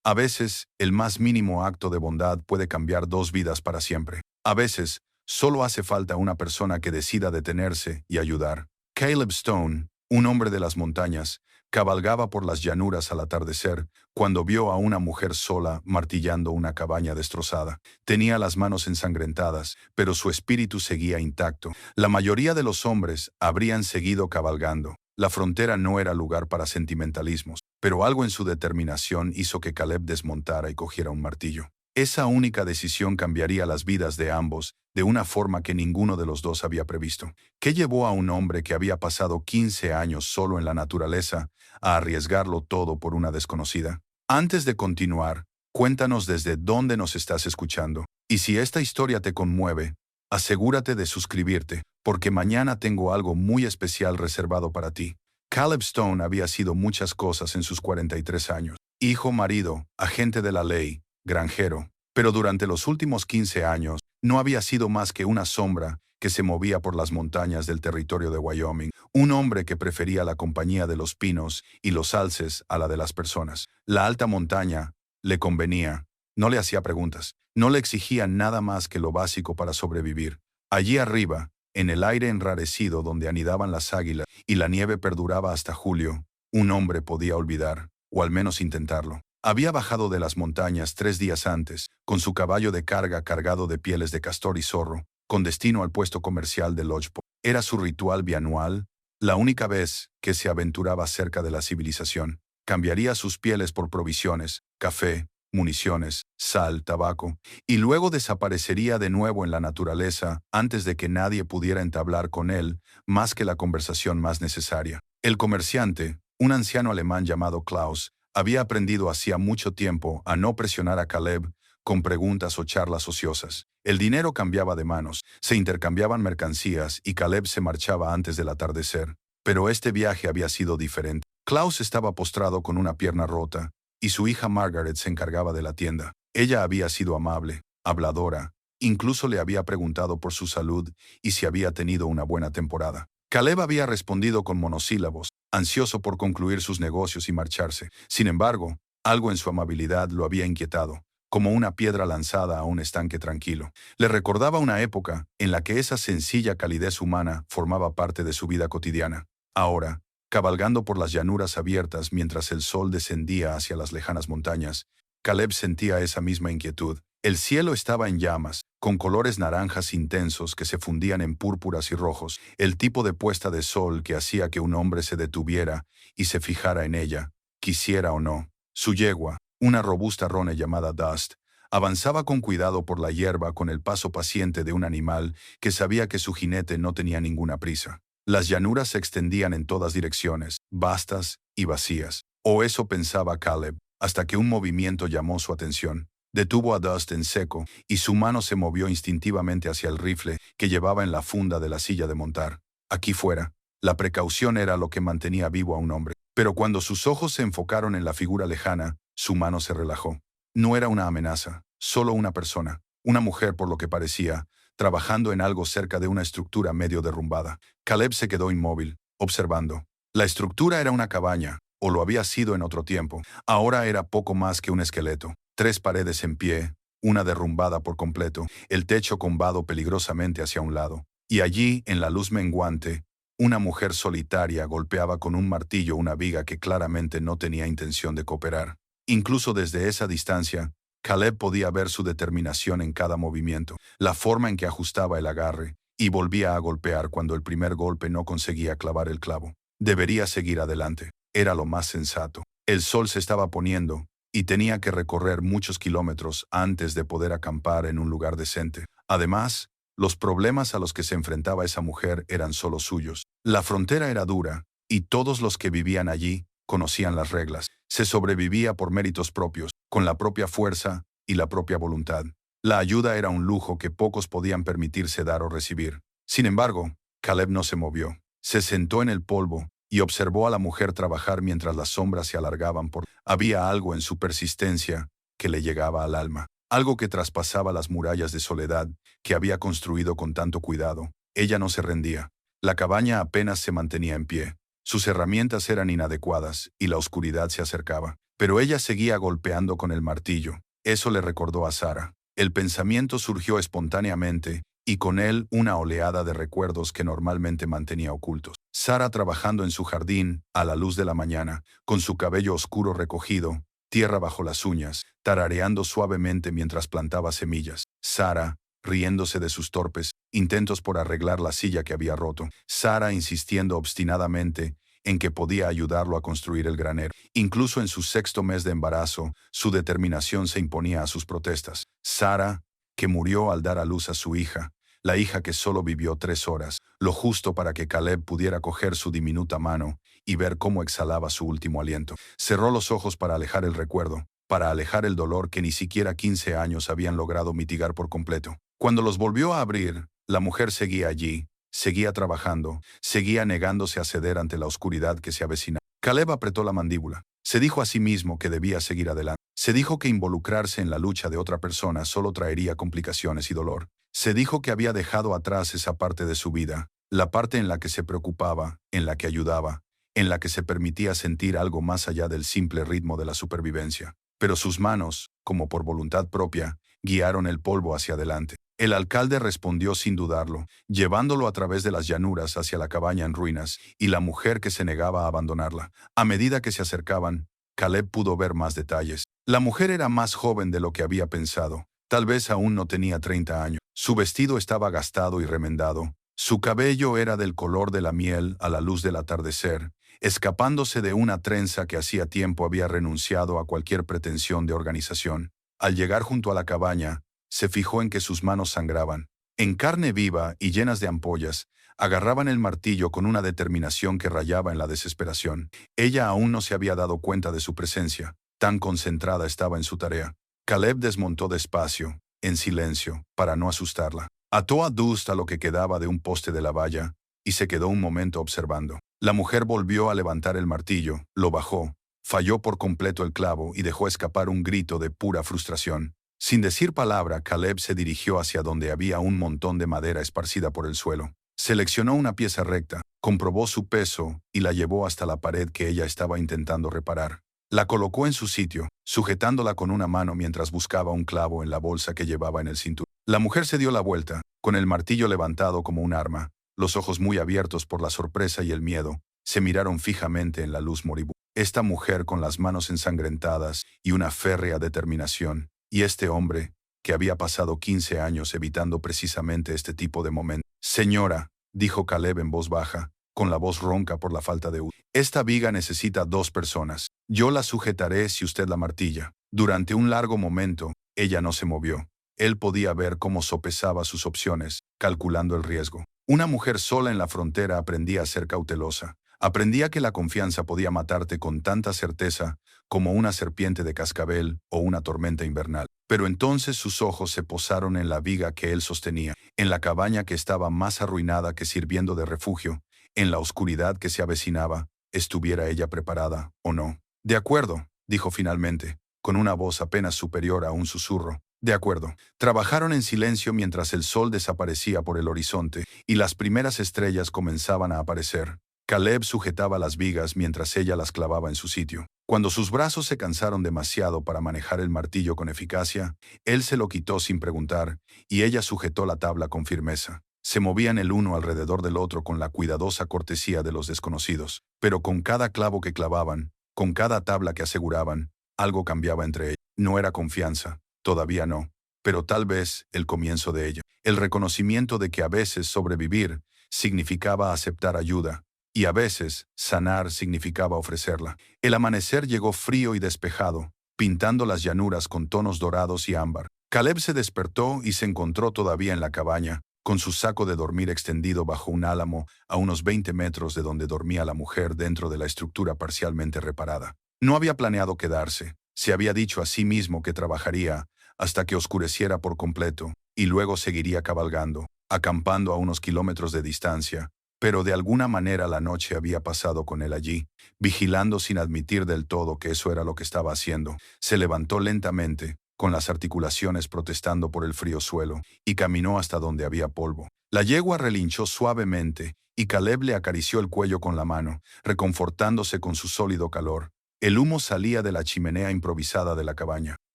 A veces, el más mínimo acto de bondad puede cambiar dos vidas para siempre. A veces, solo hace falta una persona que decida detenerse y ayudar. Caleb Stone, un hombre de las montañas, cabalgaba por las llanuras al atardecer cuando vio a una mujer sola martillando una cabaña destrozada. Tenía las manos ensangrentadas, pero su espíritu seguía intacto. La mayoría de los hombres habrían seguido cabalgando. La frontera no era lugar para sentimentalismos, pero algo en su determinación hizo que Caleb desmontara y cogiera un martillo. Esa única decisión cambiaría las vidas de ambos de una forma que ninguno de los dos había previsto. ¿Qué llevó a un hombre que había pasado 15 años solo en la naturaleza a arriesgarlo todo por una desconocida? Antes de continuar, cuéntanos desde dónde nos estás escuchando. Y si esta historia te conmueve, asegúrate de suscribirte, porque mañana tengo algo muy especial reservado para ti. Caleb Stone había sido muchas cosas en sus 43 años. Hijo, marido, agente de la ley, granjero. Pero durante los últimos 15 años, no había sido más que una sombra que se movía por las montañas del territorio de Wyoming. Un hombre que prefería la compañía de los pinos y los alces a la de las personas. La alta montaña le convenía. No le hacía preguntas. No le exigía nada más que lo básico para sobrevivir. Allí arriba, en el aire enrarecido donde anidaban las águilas y la nieve perduraba hasta julio, un hombre podía olvidar, o al menos intentarlo. Había bajado de las montañas 3 días antes, con su caballo de carga cargado de pieles de castor y zorro, con destino al puesto comercial de Lodgepole. Era su ritual bianual, la única vez que se aventuraba cerca de la civilización. Cambiaría sus pieles por provisiones, café, municiones, sal, tabaco, y luego desaparecería de nuevo en la naturaleza antes de que nadie pudiera entablar con él más que la conversación más necesaria. El comerciante, un anciano alemán llamado Klaus, había aprendido hacía mucho tiempo a no presionar a Caleb con preguntas o charlas ociosas. El dinero cambiaba de manos, se intercambiaban mercancías y Caleb se marchaba antes del atardecer. Pero este viaje había sido diferente. Klaus estaba postrado con una pierna rota, y su hija Margaret se encargaba de la tienda. Ella había sido amable, habladora, incluso le había preguntado por su salud y si había tenido una buena temporada. Caleb había respondido con monosílabos, ansioso por concluir sus negocios y marcharse. Sin embargo, algo en su amabilidad lo había inquietado, como una piedra lanzada a un estanque tranquilo. Le recordaba una época en la que esa sencilla calidez humana formaba parte de su vida cotidiana. Ahora, cabalgando por las llanuras abiertas mientras el sol descendía hacia las lejanas montañas, Caleb sentía esa misma inquietud. El cielo estaba en llamas, con colores naranjas intensos que se fundían en púrpuras y rojos, el tipo de puesta de sol que hacía que un hombre se detuviera y se fijara en ella, quisiera o no. Su yegua, una robusta rone llamada Dust, avanzaba con cuidado por la hierba con el paso paciente de un animal que sabía que su jinete no tenía ninguna prisa. Las llanuras se extendían en todas direcciones, vastas y vacías. O eso pensaba Caleb, hasta que un movimiento llamó su atención. Detuvo a Dust en seco, y su mano se movió instintivamente hacia el rifle que llevaba en la funda de la silla de montar. Aquí fuera, la precaución era lo que mantenía vivo a un hombre. Pero cuando sus ojos se enfocaron en la figura lejana, su mano se relajó. No era una amenaza, solo una persona, una mujer por lo que parecía, trabajando en algo cerca de una estructura medio derrumbada. Caleb se quedó inmóvil, observando. La estructura era una cabaña, o lo había sido en otro tiempo. Ahora era poco más que un esqueleto. 3 paredes en pie, una derrumbada por completo, el techo combado peligrosamente hacia un lado. Y allí, en la luz menguante, una mujer solitaria golpeaba con un martillo una viga que claramente no tenía intención de cooperar. Incluso desde esa distancia, Caleb podía ver su determinación en cada movimiento, la forma en que ajustaba el agarre, y volvía a golpear cuando el primer golpe no conseguía clavar el clavo. Debería seguir adelante. Era lo más sensato. El sol se estaba poniendo, y tenía que recorrer muchos kilómetros antes de poder acampar en un lugar decente. Además, los problemas a los que se enfrentaba esa mujer eran solo suyos. La frontera era dura, y todos los que vivían allí conocían las reglas. Se sobrevivía por méritos propios, con la propia fuerza y la propia voluntad. La ayuda era un lujo que pocos podían permitirse dar o recibir. Sin embargo, Caleb no se movió. Se sentó en el polvo y observó a la mujer trabajar mientras las sombras se alargaban por... Había algo en su persistencia que le llegaba al alma, algo que traspasaba las murallas de soledad que había construido con tanto cuidado. Ella no se rendía. La cabaña apenas se mantenía en pie. Sus herramientas eran inadecuadas y la oscuridad se acercaba. pero ella seguía golpeando con el martillo. Eso le recordó a Sara. El pensamiento surgió espontáneamente, y con él una oleada de recuerdos que normalmente mantenía ocultos. Sara trabajando en su jardín, a la luz de la mañana, con su cabello oscuro recogido, tierra bajo las uñas, tarareando suavemente mientras plantaba semillas. Sara, riéndose de sus torpes intentos por arreglar la silla que había roto. Sara insistiendo obstinadamente en que podía ayudarlo a construir el granero. Incluso en su sexto mes de embarazo, su determinación se imponía a sus protestas. Sara, que murió al dar a luz a su hija, la hija que solo vivió 3 horas, lo justo para que Caleb pudiera coger su diminuta mano y ver cómo exhalaba su último aliento. Cerró los ojos para alejar el recuerdo, para alejar el dolor que ni siquiera 15 años habían logrado mitigar por completo. Cuando los volvió a abrir, la mujer seguía allí, seguía trabajando, seguía negándose a ceder ante la oscuridad que se avecinaba. Caleb apretó la mandíbula. Se dijo a sí mismo que debía seguir adelante. Se dijo que involucrarse en la lucha de otra persona solo traería complicaciones y dolor. Se dijo que había dejado atrás esa parte de su vida, la parte en la que se preocupaba, en la que ayudaba, en la que se permitía sentir algo más allá del simple ritmo de la supervivencia. Pero sus manos, como por voluntad propia, guiaron el polvo hacia adelante. El alcalde respondió sin dudarlo, llevándolo a través de las llanuras hacia la cabaña en ruinas, y la mujer que se negaba a abandonarla. A medida que se acercaban, Caleb pudo ver más detalles. La mujer era más joven de lo que había pensado. Tal vez aún no tenía 30 años. Su vestido estaba gastado y remendado. Su cabello era del color de la miel a la luz del atardecer, escapándose de una trenza que hacía tiempo había renunciado a cualquier pretensión de organización. Al llegar junto a la cabaña, se fijó en que sus manos sangraban. En carne viva y llenas de ampollas, agarraban el martillo con una determinación que rayaba en la desesperación. Ella aún no se había dado cuenta de su presencia, tan concentrada estaba en su tarea. Caleb desmontó despacio, en silencio, para no asustarla. Ató a Dust a lo que quedaba de un poste de la valla, y se quedó un momento observando. La mujer volvió a levantar el martillo, lo bajó, falló por completo el clavo y dejó escapar un grito de pura frustración. Sin decir palabra, Caleb se dirigió hacia donde había un montón de madera esparcida por el suelo. Seleccionó una pieza recta, comprobó su peso y la llevó hasta la pared que ella estaba intentando reparar. La colocó en su sitio, sujetándola con una mano mientras buscaba un clavo en la bolsa que llevaba en el cinturón. La mujer se dio la vuelta, con el martillo levantado como un arma, los ojos muy abiertos por la sorpresa y el miedo, se miraron fijamente en la luz moribunda. Esta mujer con las manos ensangrentadas y una férrea determinación, y este hombre, que había pasado 15 años evitando precisamente este tipo de momentos. Señora, dijo Caleb en voz baja, con la voz ronca por la falta de uso. Esta viga necesita 2 personas. Yo la sujetaré si usted la martilla. Durante un largo momento, ella no se movió. Él podía ver cómo sopesaba sus opciones, calculando el riesgo. Una mujer sola en la frontera aprendía a ser cautelosa. Aprendía que la confianza podía matarte con tanta certeza como una serpiente de cascabel o una tormenta invernal. Pero entonces sus ojos se posaron en la viga que él sostenía, en la cabaña que estaba más arruinada que sirviendo de refugio, en la oscuridad que se avecinaba, estuviera ella preparada o no. De acuerdo, dijo finalmente, con una voz apenas superior a un susurro. De acuerdo. Trabajaron en silencio mientras el sol desaparecía por el horizonte y las primeras estrellas comenzaban a aparecer. Caleb sujetaba las vigas mientras ella las clavaba en su sitio. Cuando sus brazos se cansaron demasiado para manejar el martillo con eficacia, él se lo quitó sin preguntar, y ella sujetó la tabla con firmeza. Se movían el uno alrededor del otro con la cuidadosa cortesía de los desconocidos, pero con cada clavo que clavaban, con cada tabla que aseguraban, algo cambiaba entre ellos. No era confianza, todavía no, pero tal vez el comienzo de ella. El reconocimiento de que a veces sobrevivir significaba aceptar ayuda, y a veces sanar significaba ofrecerla. El amanecer llegó frío y despejado, pintando las llanuras con tonos dorados y ámbar. Caleb se despertó y se encontró todavía en la cabaña, con su saco de dormir extendido bajo un álamo a unos 20 metros de donde dormía la mujer dentro de la estructura parcialmente reparada. No había planeado quedarse. Se había dicho a sí mismo que trabajaría hasta que oscureciera por completo, y luego seguiría cabalgando, acampando a unos kilómetros de distancia. Pero de alguna manera la noche había pasado con él allí, vigilando sin admitir del todo que eso era lo que estaba haciendo. Se levantó lentamente, con las articulaciones protestando por el frío suelo, y caminó hasta donde había polvo. La yegua relinchó suavemente, y Caleb le acarició el cuello con la mano, reconfortándose con su sólido calor. El humo salía de la chimenea improvisada de la cabaña.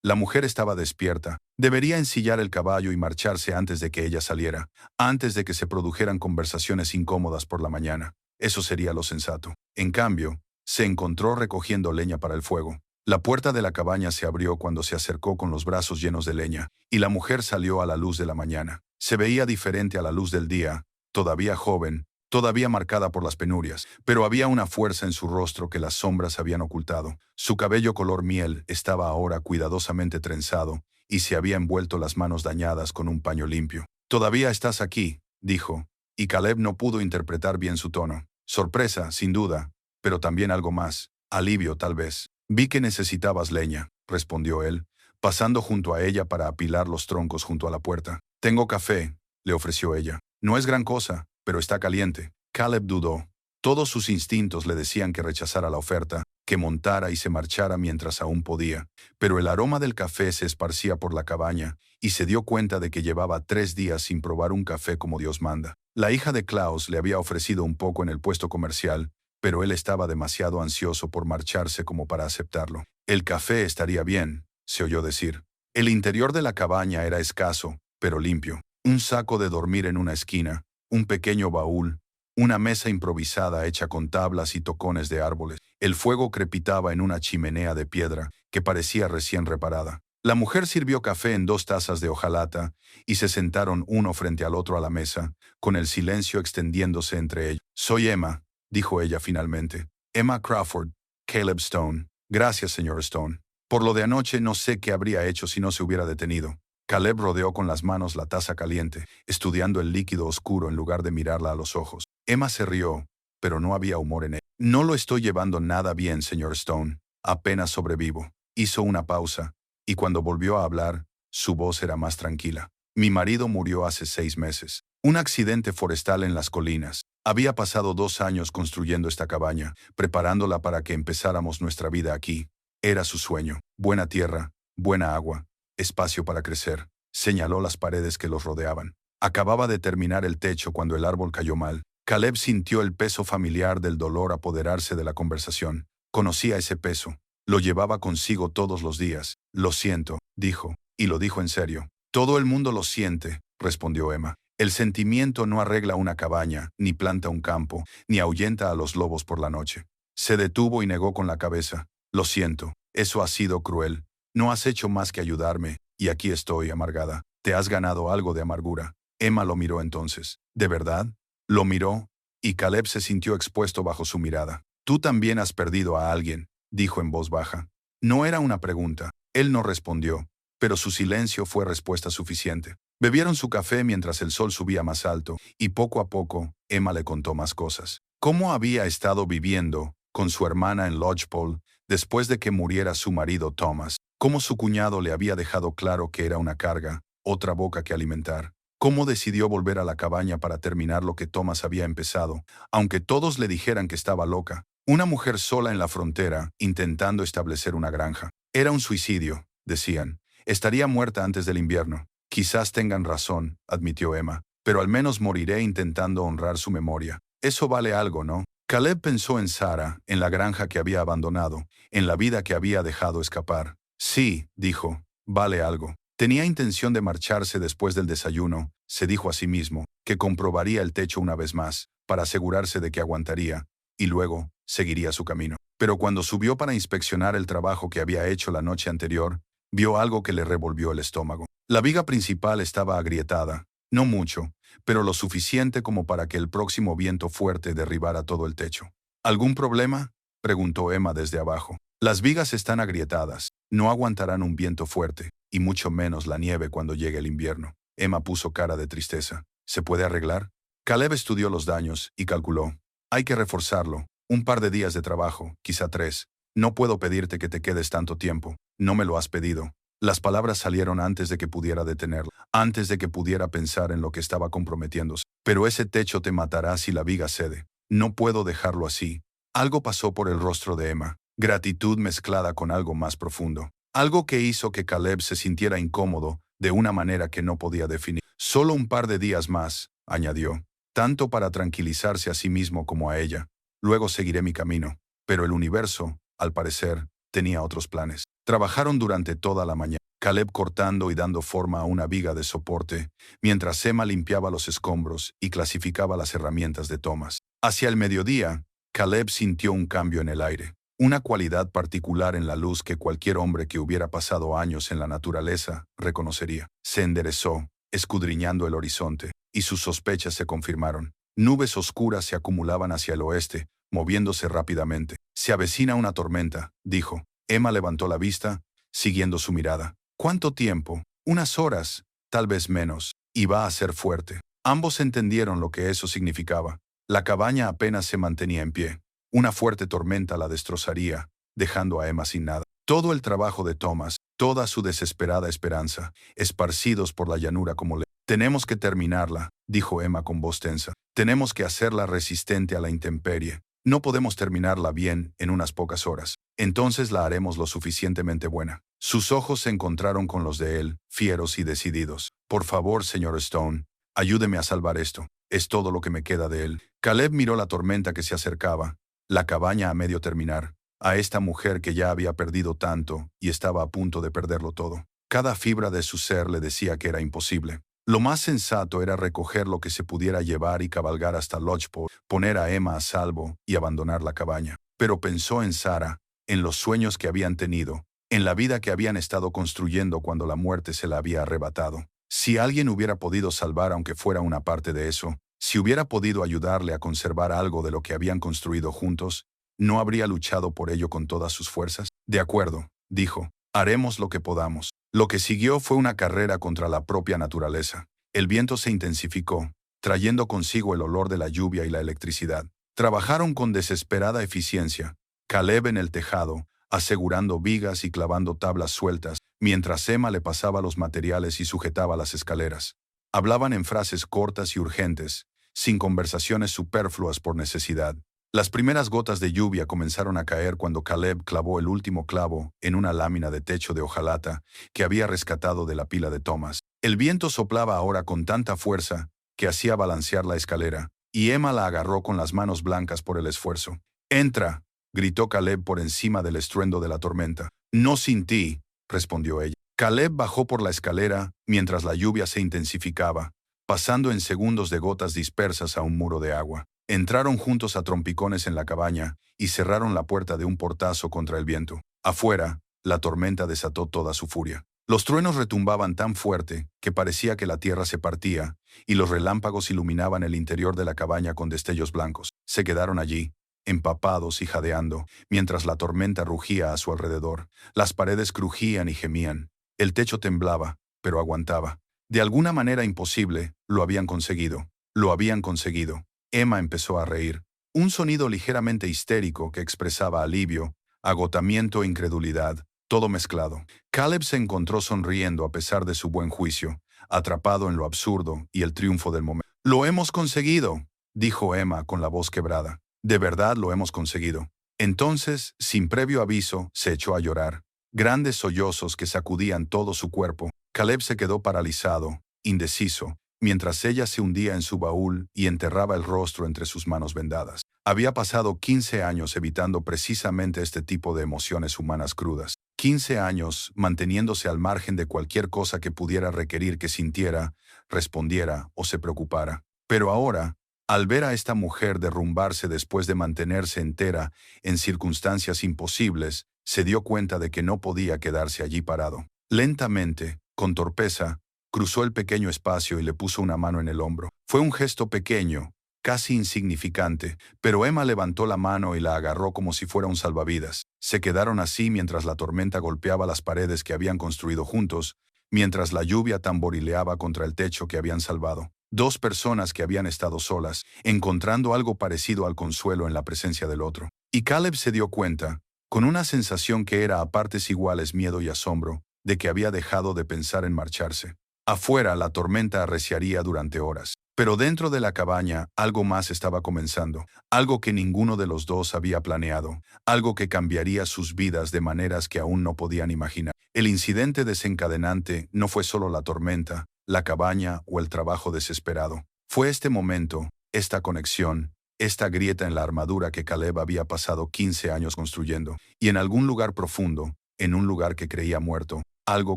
La mujer estaba despierta. Debería ensillar el caballo y marcharse antes de que ella saliera, antes de que se produjeran conversaciones incómodas por la mañana. Eso sería lo sensato. En cambio, se encontró recogiendo leña para el fuego. La puerta de la cabaña se abrió cuando se acercó con los brazos llenos de leña, y la mujer salió a la luz de la mañana. Se veía diferente a la luz del día, todavía joven, todavía marcada por las penurias, pero había una fuerza en su rostro que las sombras habían ocultado. Su cabello color miel estaba ahora cuidadosamente trenzado, y se había envuelto las manos dañadas con un paño limpio. «Todavía estás aquí», dijo, y Caleb no pudo interpretar bien su tono. Sorpresa, sin duda, pero también algo más, alivio tal vez. «Vi que necesitabas leña», respondió él, pasando junto a ella para apilar los troncos junto a la puerta. «Tengo café», le ofreció ella. «No es gran cosa, pero está caliente». Caleb dudó. Todos sus instintos le decían que rechazara la oferta, que montara y se marchara mientras aún podía, pero el aroma del café se esparcía por la cabaña, y se dio cuenta de que llevaba 3 días sin probar un café como Dios manda. La hija de Klaus le había ofrecido un poco en el puesto comercial, pero él estaba demasiado ansioso por marcharse como para aceptarlo. «El café estaría bien», se oyó decir. El interior de la cabaña era escaso, pero limpio. Un saco de dormir en una esquina, un pequeño baúl, una mesa improvisada hecha con tablas y tocones de árboles. El fuego crepitaba en una chimenea de piedra que parecía recién reparada. La mujer sirvió café en 2 tazas de hojalata y se sentaron uno frente al otro a la mesa, con el silencio extendiéndose entre ellos. «Soy Emma», dijo ella finalmente. «Emma Crawford, Caleb Stone». «Gracias, señor Stone. Por lo de anoche no sé qué habría hecho si no se hubiera detenido». Caleb rodeó con las manos la taza caliente, estudiando el líquido oscuro en lugar de mirarla a los ojos. Emma se rió, pero no había humor en él. «No lo estoy llevando nada bien, señor Stone. Apenas sobrevivo». Hizo una pausa, y cuando volvió a hablar, su voz era más tranquila. «Mi marido murió hace 6 meses. Un accidente forestal en las colinas. Había pasado 2 años construyendo esta cabaña, preparándola para que empezáramos nuestra vida aquí. Era su sueño. Buena tierra, buena agua, espacio para crecer». Señaló las paredes que los rodeaban. Acababa de terminar el techo cuando el árbol cayó mal. Caleb sintió el peso familiar del dolor apoderarse de la conversación. Conocía ese peso. Lo llevaba consigo todos los días. «Lo siento», dijo, y lo dijo en serio. «Todo el mundo lo siente», respondió Emma. «El sentimiento no arregla una cabaña, ni planta un campo, ni ahuyenta a los lobos por la noche». Se detuvo y negó con la cabeza. «Lo siento, eso ha sido cruel. No has hecho más que ayudarme, y aquí estoy, amargada. Te has ganado algo de amargura». Emma lo miró entonces. «¿De verdad?». Lo miró, y Caleb se sintió expuesto bajo su mirada. «Tú también has perdido a alguien», dijo en voz baja. No era una pregunta. Él no respondió, pero su silencio fue respuesta suficiente. Bebieron su café mientras el sol subía más alto, y poco a poco, Emma le contó más cosas. Cómo había estado viviendo con su hermana en Lodgepole después de que muriera su marido Thomas. Cómo su cuñado le había dejado claro que era una carga, otra boca que alimentar. Cómo decidió volver a la cabaña para terminar lo que Thomas había empezado, aunque todos le dijeran que estaba loca. Una mujer sola en la frontera, intentando establecer una granja. Era un suicidio, decían. Estaría muerta antes del invierno. «Quizás tengan razón», admitió Emma, «pero al menos moriré intentando honrar su memoria. Eso vale algo, ¿no?». Caleb pensó en Sarah, en la granja que había abandonado, en la vida que había dejado escapar. «Sí», dijo, «vale algo». Tenía intención de marcharse después del desayuno, se dijo a sí mismo, que comprobaría el techo una vez más, para asegurarse de que aguantaría, y luego seguiría su camino. Pero cuando subió para inspeccionar el trabajo que había hecho la noche anterior, vio algo que le revolvió el estómago. La viga principal estaba agrietada, no mucho, pero lo suficiente como para que el próximo viento fuerte derribara todo el techo. «¿Algún problema?», preguntó Emma desde abajo. «Las vigas están agrietadas, no aguantarán un viento fuerte, y mucho menos la nieve cuando llegue el invierno». Emma puso cara de tristeza. «¿Se puede arreglar?». Caleb estudió los daños y calculó. «Hay que reforzarlo. Un par de días de trabajo, quizá 3. No puedo pedirte que te quedes tanto tiempo. No me lo has pedido». Las palabras salieron antes de que pudiera detenerlo, antes de que pudiera pensar en lo que estaba comprometiéndose. «Pero ese techo te matará si la viga cede. No puedo dejarlo así». Algo pasó por el rostro de Emma. Gratitud mezclada con algo más profundo. Algo que hizo que Caleb se sintiera incómodo de una manera que no podía definir. «Solo un par de días más», añadió, tanto para tranquilizarse a sí mismo como a ella. «Luego seguiré mi camino». Pero el universo al parecer, tenía otros planes. Trabajaron durante toda la mañana, Caleb cortando y dando forma a una viga de soporte, mientras Emma limpiaba los escombros y clasificaba las herramientas de Thomas. Hacia el mediodía, Caleb sintió un cambio en el aire, una cualidad particular en la luz que cualquier hombre que hubiera pasado años en la naturaleza reconocería. Se enderezó, escudriñando el horizonte, y sus sospechas se confirmaron. Nubes oscuras se acumulaban hacia el oeste, moviéndose rápidamente. Se avecina una tormenta, dijo. Emma levantó la vista, siguiendo su mirada. ¿Cuánto tiempo? Unas horas, tal vez menos. Y va a ser fuerte. Ambos entendieron lo que eso significaba. La cabaña apenas se mantenía en pie. Una fuerte tormenta la destrozaría, dejando a Emma sin nada. Todo el trabajo de Thomas, toda su desesperada esperanza, esparcidos por la llanura como le. Tenemos que terminarla, dijo Emma con voz tensa. Tenemos que hacerla resistente a la intemperie. No podemos terminarla bien en unas pocas horas. Entonces la haremos lo suficientemente buena. Sus ojos se encontraron con los de él, fieros y decididos. Por favor, señor Stone, ayúdeme a salvar esto. Es todo lo que me queda de él. Caleb miró la tormenta que se acercaba, la cabaña a medio terminar, a esta mujer que ya había perdido tanto y estaba a punto de perderlo todo. Cada fibra de su ser le decía que era imposible. Lo más sensato era recoger lo que se pudiera llevar y cabalgar hasta Lodgepole, poner a Emma a salvo y abandonar la cabaña. Pero pensó en Sarah, en los sueños que habían tenido, en la vida que habían estado construyendo cuando la muerte se la había arrebatado. Si alguien hubiera podido salvar aunque fuera una parte de eso, si hubiera podido ayudarle a conservar algo de lo que habían construido juntos, ¿no habría luchado por ello con todas sus fuerzas? De acuerdo, dijo, haremos lo que podamos. Lo que siguió fue una carrera contra la propia naturaleza. El viento se intensificó, trayendo consigo el olor de la lluvia y la electricidad. Trabajaron con desesperada eficiencia, Caleb en el tejado, asegurando vigas y clavando tablas sueltas, mientras Emma le pasaba los materiales y sujetaba las escaleras. Hablaban en frases cortas y urgentes, sin conversaciones superfluas por necesidad. Las primeras gotas de lluvia comenzaron a caer cuando Caleb clavó el último clavo en una lámina de techo de hojalata que había rescatado de la pila de Thomas. El viento soplaba ahora con tanta fuerza que hacía balancear la escalera, y Emma la agarró con las manos blancas por el esfuerzo. «Entra», gritó Caleb por encima del estruendo de la tormenta. «No sin ti», respondió ella. Caleb bajó por la escalera mientras la lluvia se intensificaba, pasando en segundos de gotas dispersas a un muro de agua. Entraron juntos a trompicones en la cabaña y cerraron la puerta de un portazo contra el viento. Afuera, la tormenta desató toda su furia. Los truenos retumbaban tan fuerte que parecía que la tierra se partía, y los relámpagos iluminaban el interior de la cabaña con destellos blancos. Se quedaron allí, empapados y jadeando, mientras la tormenta rugía a su alrededor. Las paredes crujían y gemían. El techo temblaba, pero aguantaba. De alguna manera imposible, lo habían conseguido. Lo habían conseguido. Emma empezó a reír. Un sonido ligeramente histérico que expresaba alivio, agotamiento e incredulidad, todo mezclado. Caleb se encontró sonriendo a pesar de su buen juicio, atrapado en lo absurdo y el triunfo del momento. «Lo hemos conseguido», dijo Emma con la voz quebrada. «De verdad lo hemos conseguido». Entonces, sin previo aviso, se echó a llorar. Grandes sollozos que sacudían todo su cuerpo. Caleb se quedó paralizado, indeciso, mientras ella se hundía en su baúl y enterraba el rostro entre sus manos vendadas. Había pasado 15 años evitando precisamente este tipo de emociones humanas crudas. 15 años manteniéndose al margen de cualquier cosa que pudiera requerir que sintiera, respondiera o se preocupara. Pero ahora, al ver a esta mujer derrumbarse después de mantenerse entera en circunstancias imposibles, se dio cuenta de que no podía quedarse allí parado. Lentamente, con torpeza, cruzó el pequeño espacio y le puso una mano en el hombro. Fue un gesto pequeño, casi insignificante, pero Emma levantó la mano y la agarró como si fuera un salvavidas. Se quedaron así mientras la tormenta golpeaba las paredes que habían construido juntos, mientras la lluvia tamborileaba contra el techo que habían salvado. Dos personas que habían estado solas, encontrando algo parecido al consuelo en la presencia del otro. Y Caleb se dio cuenta, con una sensación que era a partes iguales miedo y asombro, de que había dejado de pensar en marcharse. Afuera la tormenta arreciaría durante horas, pero dentro de la cabaña algo más estaba comenzando, algo que ninguno de los dos había planeado, algo que cambiaría sus vidas de maneras que aún no podían imaginar. El incidente desencadenante no fue solo la tormenta, la cabaña o el trabajo desesperado. Fue este momento, esta conexión, esta grieta en la armadura que Caleb había pasado 15 años construyendo, y en algún lugar profundo, en un lugar que creía muerto, algo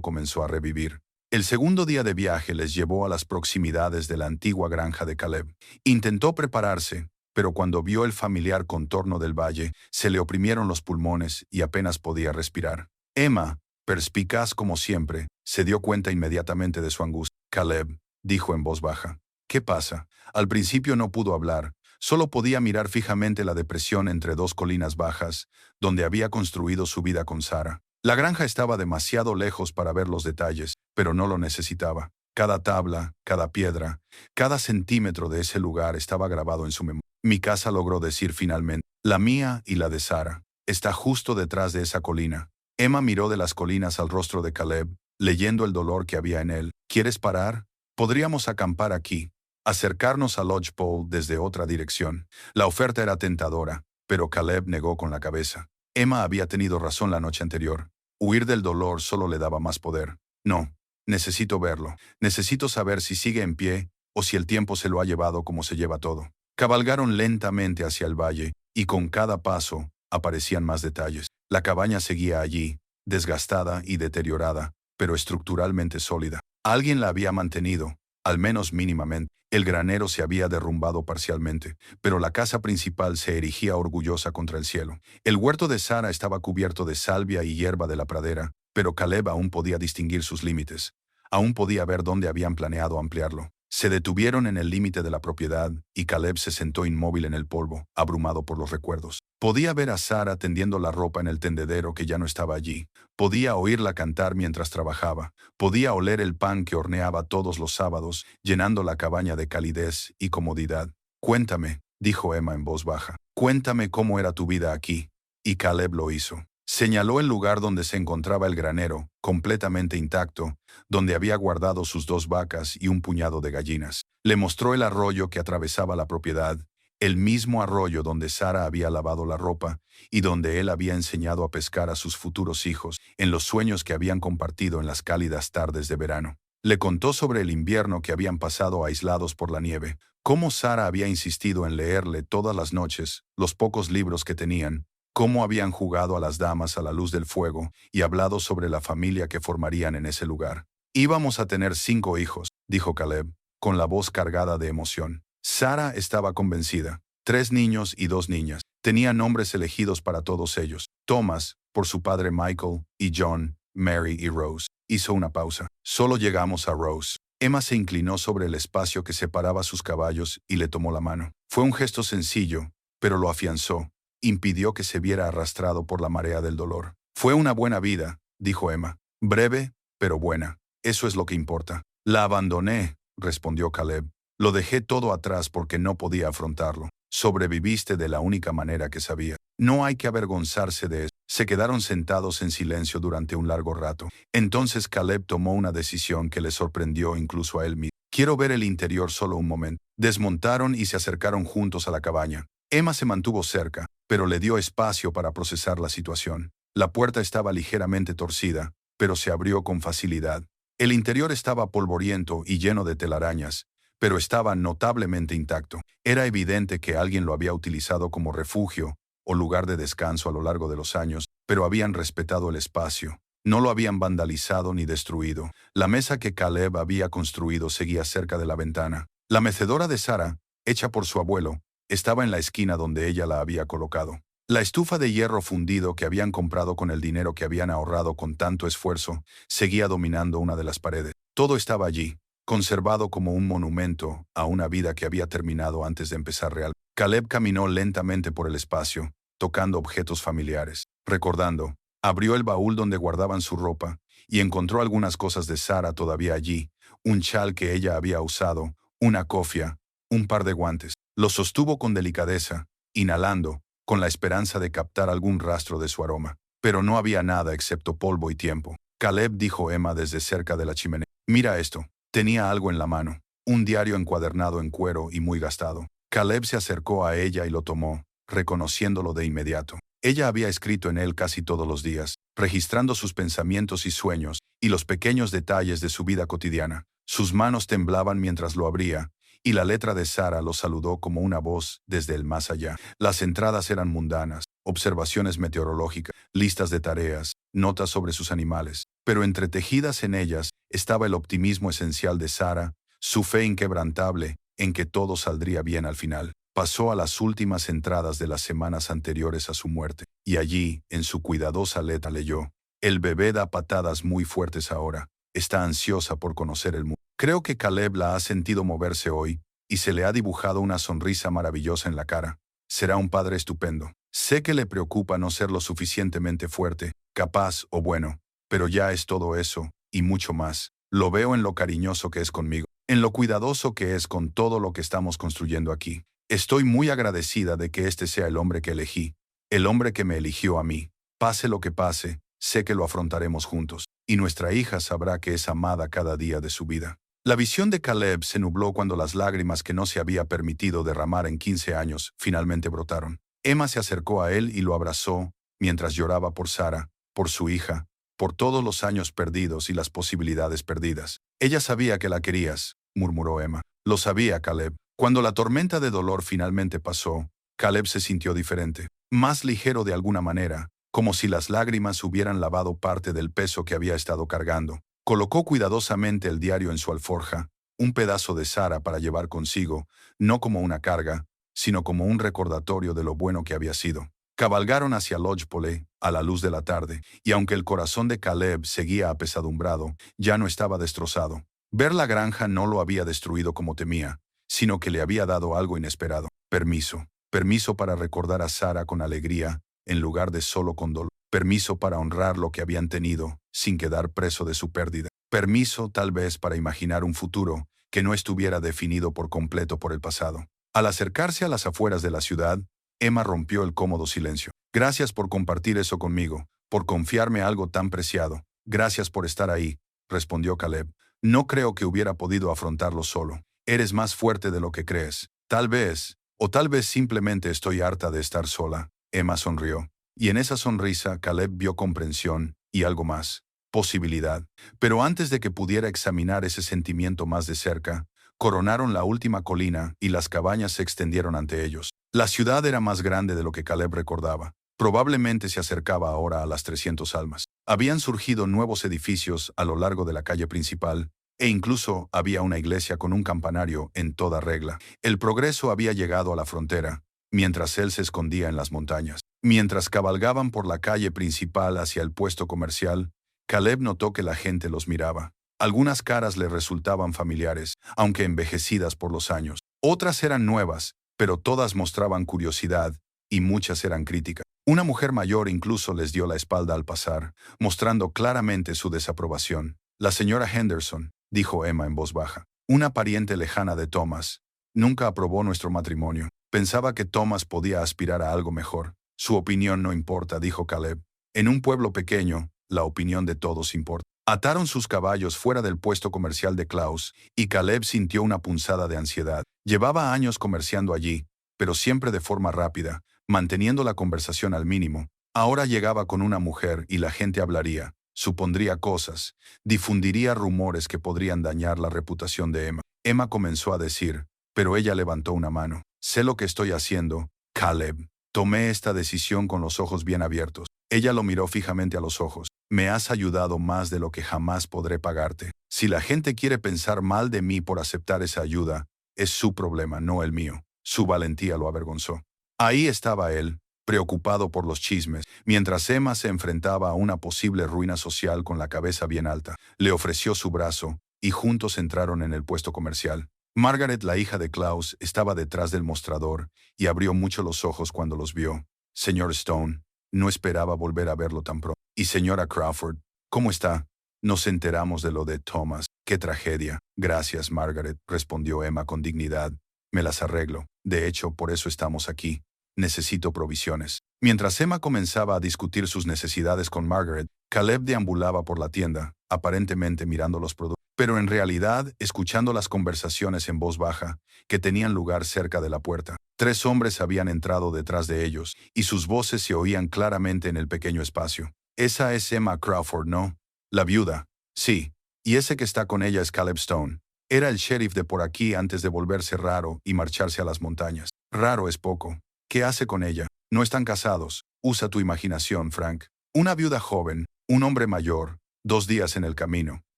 comenzó a revivir. El segundo día de viaje les llevó a las proximidades de la antigua granja de Caleb. Intentó prepararse, pero cuando vio el familiar contorno del valle, se le oprimieron los pulmones y apenas podía respirar. Emma, perspicaz como siempre, se dio cuenta inmediatamente de su angustia. Caleb, dijo en voz baja. ¿Qué pasa? Al principio no pudo hablar, solo podía mirar fijamente la depresión entre dos colinas bajas, donde había construido su vida con Sara. La granja estaba demasiado lejos para ver los detalles, pero no lo necesitaba. Cada tabla, cada piedra, cada centímetro de ese lugar estaba grabado en su memoria. Mi casa, logró decir finalmente. La mía y la de Sara. Está justo detrás de esa colina. Emma miró de las colinas al rostro de Caleb, leyendo el dolor que había en él. ¿Quieres parar? Podríamos acampar aquí. Acercarnos a Lodgepole desde otra dirección. La oferta era tentadora, pero Caleb negó con la cabeza. Emma había tenido razón la noche anterior. Huir del dolor solo le daba más poder. No, necesito verlo. Necesito saber si sigue en pie o si el tiempo se lo ha llevado como se lleva todo. Cabalgaron lentamente hacia el valle, y con cada paso aparecían más detalles. La cabaña seguía allí, desgastada y deteriorada, pero estructuralmente sólida. Alguien la había mantenido, al menos mínimamente. El granero se había derrumbado parcialmente, pero la casa principal se erigía orgullosa contra el cielo. El huerto de Sara estaba cubierto de salvia y hierba de la pradera, pero Caleb aún podía distinguir sus límites. Aún podía ver dónde habían planeado ampliarlo. Se detuvieron en el límite de la propiedad, y Caleb se sentó inmóvil en el polvo, abrumado por los recuerdos. Podía ver a Sara tendiendo la ropa en el tendedero que ya no estaba allí. Podía oírla cantar mientras trabajaba. Podía oler el pan que horneaba todos los sábados, llenando la cabaña de calidez y comodidad. Cuéntame, dijo Emma en voz baja. Cuéntame cómo era tu vida aquí. Y Caleb lo hizo. Señaló el lugar donde se encontraba el granero, completamente intacto, donde había guardado sus 2 vacas y un puñado de gallinas. Le mostró el arroyo que atravesaba la propiedad, el mismo arroyo donde Sara había lavado la ropa y donde él había enseñado a pescar a sus futuros hijos, en los sueños que habían compartido en las cálidas tardes de verano. Le contó sobre el invierno que habían pasado aislados por la nieve, cómo Sara había insistido en leerle todas las noches los pocos libros que tenían, cómo habían jugado a las damas a la luz del fuego y hablado sobre la familia que formarían en ese lugar. Íbamos a tener 5 hijos, dijo Caleb, con la voz cargada de emoción. Sara estaba convencida. 3 niños y 2 niñas. Tenía nombres elegidos para todos ellos. Thomas, por su padre Michael, y John, Mary y Rose. Hizo una pausa. Solo llegamos a Rose. Emma se inclinó sobre el espacio que separaba sus caballos y le tomó la mano. Fue un gesto sencillo, pero lo afianzó. Impidió que se viera arrastrado por la marea del dolor. Fue una buena vida, dijo Emma. Breve, pero buena. Eso es lo que importa. La abandoné, respondió Caleb. Lo dejé todo atrás porque no podía afrontarlo. Sobreviviste de la única manera que sabía. No hay que avergonzarse de eso. Se quedaron sentados en silencio durante un largo rato. Entonces Caleb tomó una decisión que le sorprendió incluso a él mismo. Quiero ver el interior solo un momento. Desmontaron y se acercaron juntos a la cabaña. Emma se mantuvo cerca, pero le dio espacio para procesar la situación. La puerta estaba ligeramente torcida, pero se abrió con facilidad. El interior estaba polvoriento y lleno de telarañas, pero estaba notablemente intacto. Era evidente que alguien lo había utilizado como refugio o lugar de descanso a lo largo de los años, pero habían respetado el espacio. No lo habían vandalizado ni destruido. La mesa que Caleb había construido seguía cerca de la ventana. La mecedora de Sara, hecha por su abuelo, estaba en la esquina donde ella la había colocado. La estufa de hierro fundido que habían comprado con el dinero que habían ahorrado con tanto esfuerzo seguía dominando una de las paredes. Todo estaba allí, conservado como un monumento a una vida que había terminado antes de empezar real. Caleb caminó lentamente por el espacio, tocando objetos familiares. Recordando, abrió el baúl donde guardaban su ropa y encontró algunas cosas de Sara todavía allí, un chal que ella había usado, una cofia, un par de guantes. Lo sostuvo con delicadeza, inhalando, con la esperanza de captar algún rastro de su aroma. Pero no había nada excepto polvo y tiempo. Caleb, dijo Emma desde cerca de la chimenea. Mira esto. Tenía algo en la mano. Un diario encuadernado en cuero y muy gastado. Caleb se acercó a ella y lo tomó, reconociéndolo de inmediato. Ella había escrito en él casi todos los días, registrando sus pensamientos y sueños, y los pequeños detalles de su vida cotidiana. Sus manos temblaban mientras lo abría, y la letra de Sara los saludó como una voz desde el más allá. Las entradas eran mundanas, observaciones meteorológicas, listas de tareas, notas sobre sus animales, pero entretejidas en ellas estaba el optimismo esencial de Sara, su fe inquebrantable en que todo saldría bien al final. Pasó a las últimas entradas de las semanas anteriores a su muerte, y allí, en su cuidadosa letra leyó: el bebé da patadas muy fuertes ahora, está ansiosa por conocer el mundo. Creo que Caleb la ha sentido moverse hoy, y se le ha dibujado una sonrisa maravillosa en la cara. Será un padre estupendo. Sé que le preocupa no ser lo suficientemente fuerte, capaz o bueno, pero ya es todo eso, y mucho más. Lo veo en lo cariñoso que es conmigo, en lo cuidadoso que es con todo lo que estamos construyendo aquí. Estoy muy agradecida de que este sea el hombre que elegí, el hombre que me eligió a mí. Pase lo que pase, sé que lo afrontaremos juntos, y nuestra hija sabrá que es amada cada día de su vida. La visión de Caleb se nubló cuando las lágrimas que no se había permitido derramar en 15 años finalmente brotaron. Emma se acercó a él y lo abrazó, mientras lloraba por Sara, por su hija, por todos los años perdidos y las posibilidades perdidas. Ella sabía que la querías, murmuró Emma. Lo sabía, Caleb. Cuando la tormenta de dolor finalmente pasó, Caleb se sintió diferente, más ligero de alguna manera, como si las lágrimas hubieran lavado parte del peso que había estado cargando. Colocó cuidadosamente el diario en su alforja, un pedazo de Sara para llevar consigo, no como una carga, sino como un recordatorio de lo bueno que había sido. Cabalgaron hacia Lodgepole a la luz de la tarde, y aunque el corazón de Caleb seguía apesadumbrado, ya no estaba destrozado. Ver la granja no lo había destruido como temía, sino que le había dado algo inesperado. Permiso. Permiso para recordar a Sara con alegría, en lugar de solo con dolor. Permiso para honrar lo que habían tenido, sin quedar preso de su pérdida. Permiso, tal vez, para imaginar un futuro que no estuviera definido por completo por el pasado. Al acercarse a las afueras de la ciudad, Emma rompió el cómodo silencio. Gracias por compartir eso conmigo, por confiarme algo tan preciado. Gracias por estar ahí, respondió Caleb. No creo que hubiera podido afrontarlo solo. Eres más fuerte de lo que crees. Tal vez, o tal vez simplemente estoy harta de estar sola. Emma sonrió. Y en esa sonrisa Caleb vio comprensión y algo más, posibilidad. Pero antes de que pudiera examinar ese sentimiento más de cerca, coronaron la última colina y las cabañas se extendieron ante ellos. La ciudad era más grande de lo que Caleb recordaba. Probablemente se acercaba ahora a las 300 almas. Habían surgido nuevos edificios a lo largo de la calle principal, e incluso había una iglesia con un campanario en toda regla. El progreso había llegado a la frontera, mientras él se escondía en las montañas. Mientras cabalgaban por la calle principal hacia el puesto comercial, Caleb notó que la gente los miraba. Algunas caras le resultaban familiares, aunque envejecidas por los años. Otras eran nuevas, pero todas mostraban curiosidad, y muchas eran críticas. Una mujer mayor incluso les dio la espalda al pasar, mostrando claramente su desaprobación. La señora Henderson, dijo Emma en voz baja, una pariente lejana de Thomas, nunca aprobó nuestro matrimonio. Pensaba que Thomas podía aspirar a algo mejor. Su opinión no importa, dijo Caleb. En un pueblo pequeño, la opinión de todos importa. Ataron sus caballos fuera del puesto comercial de Klaus, y Caleb sintió una punzada de ansiedad. Llevaba años comerciando allí, pero siempre de forma rápida, manteniendo la conversación al mínimo. Ahora llegaba con una mujer y la gente hablaría, supondría cosas, difundiría rumores que podrían dañar la reputación de Emma. Emma comenzó a decir, pero ella levantó una mano. Sé lo que estoy haciendo, Caleb. Tomé esta decisión con los ojos bien abiertos. Ella lo miró fijamente a los ojos. Me has ayudado más de lo que jamás podré pagarte. Si la gente quiere pensar mal de mí por aceptar esa ayuda, es su problema, no el mío. Su valentía lo avergonzó. Ahí estaba él, preocupado por los chismes, mientras Emma se enfrentaba a una posible ruina social con la cabeza bien alta. Le ofreció su brazo, y juntos entraron en el puesto comercial. Margaret, la hija de Klaus, estaba detrás del mostrador y abrió mucho los ojos cuando los vio. Señor Stone, no esperaba volver a verlo tan pronto. Y señora Crawford, ¿cómo está? Nos enteramos de lo de Thomas. ¡Qué tragedia! Gracias, Margaret, respondió Emma con dignidad. Me las arreglo. De hecho, por eso estamos aquí. Necesito provisiones. Mientras Emma comenzaba a discutir sus necesidades con Margaret, Caleb deambulaba por la tienda, aparentemente mirando los productos, pero en realidad escuchando las conversaciones en voz baja que tenían lugar cerca de la puerta. 3 hombres habían entrado detrás de ellos, y sus voces se oían claramente en el pequeño espacio. Esa es Emma Crawford, ¿no? La viuda. Sí. Y ese que está con ella es Caleb Stone. Era el sheriff de por aquí antes de volverse raro y marcharse a las montañas. Raro es poco. ¿Qué hace con ella? No están casados. Usa tu imaginación, Frank. Una viuda joven, un hombre mayor, 2 días en el camino.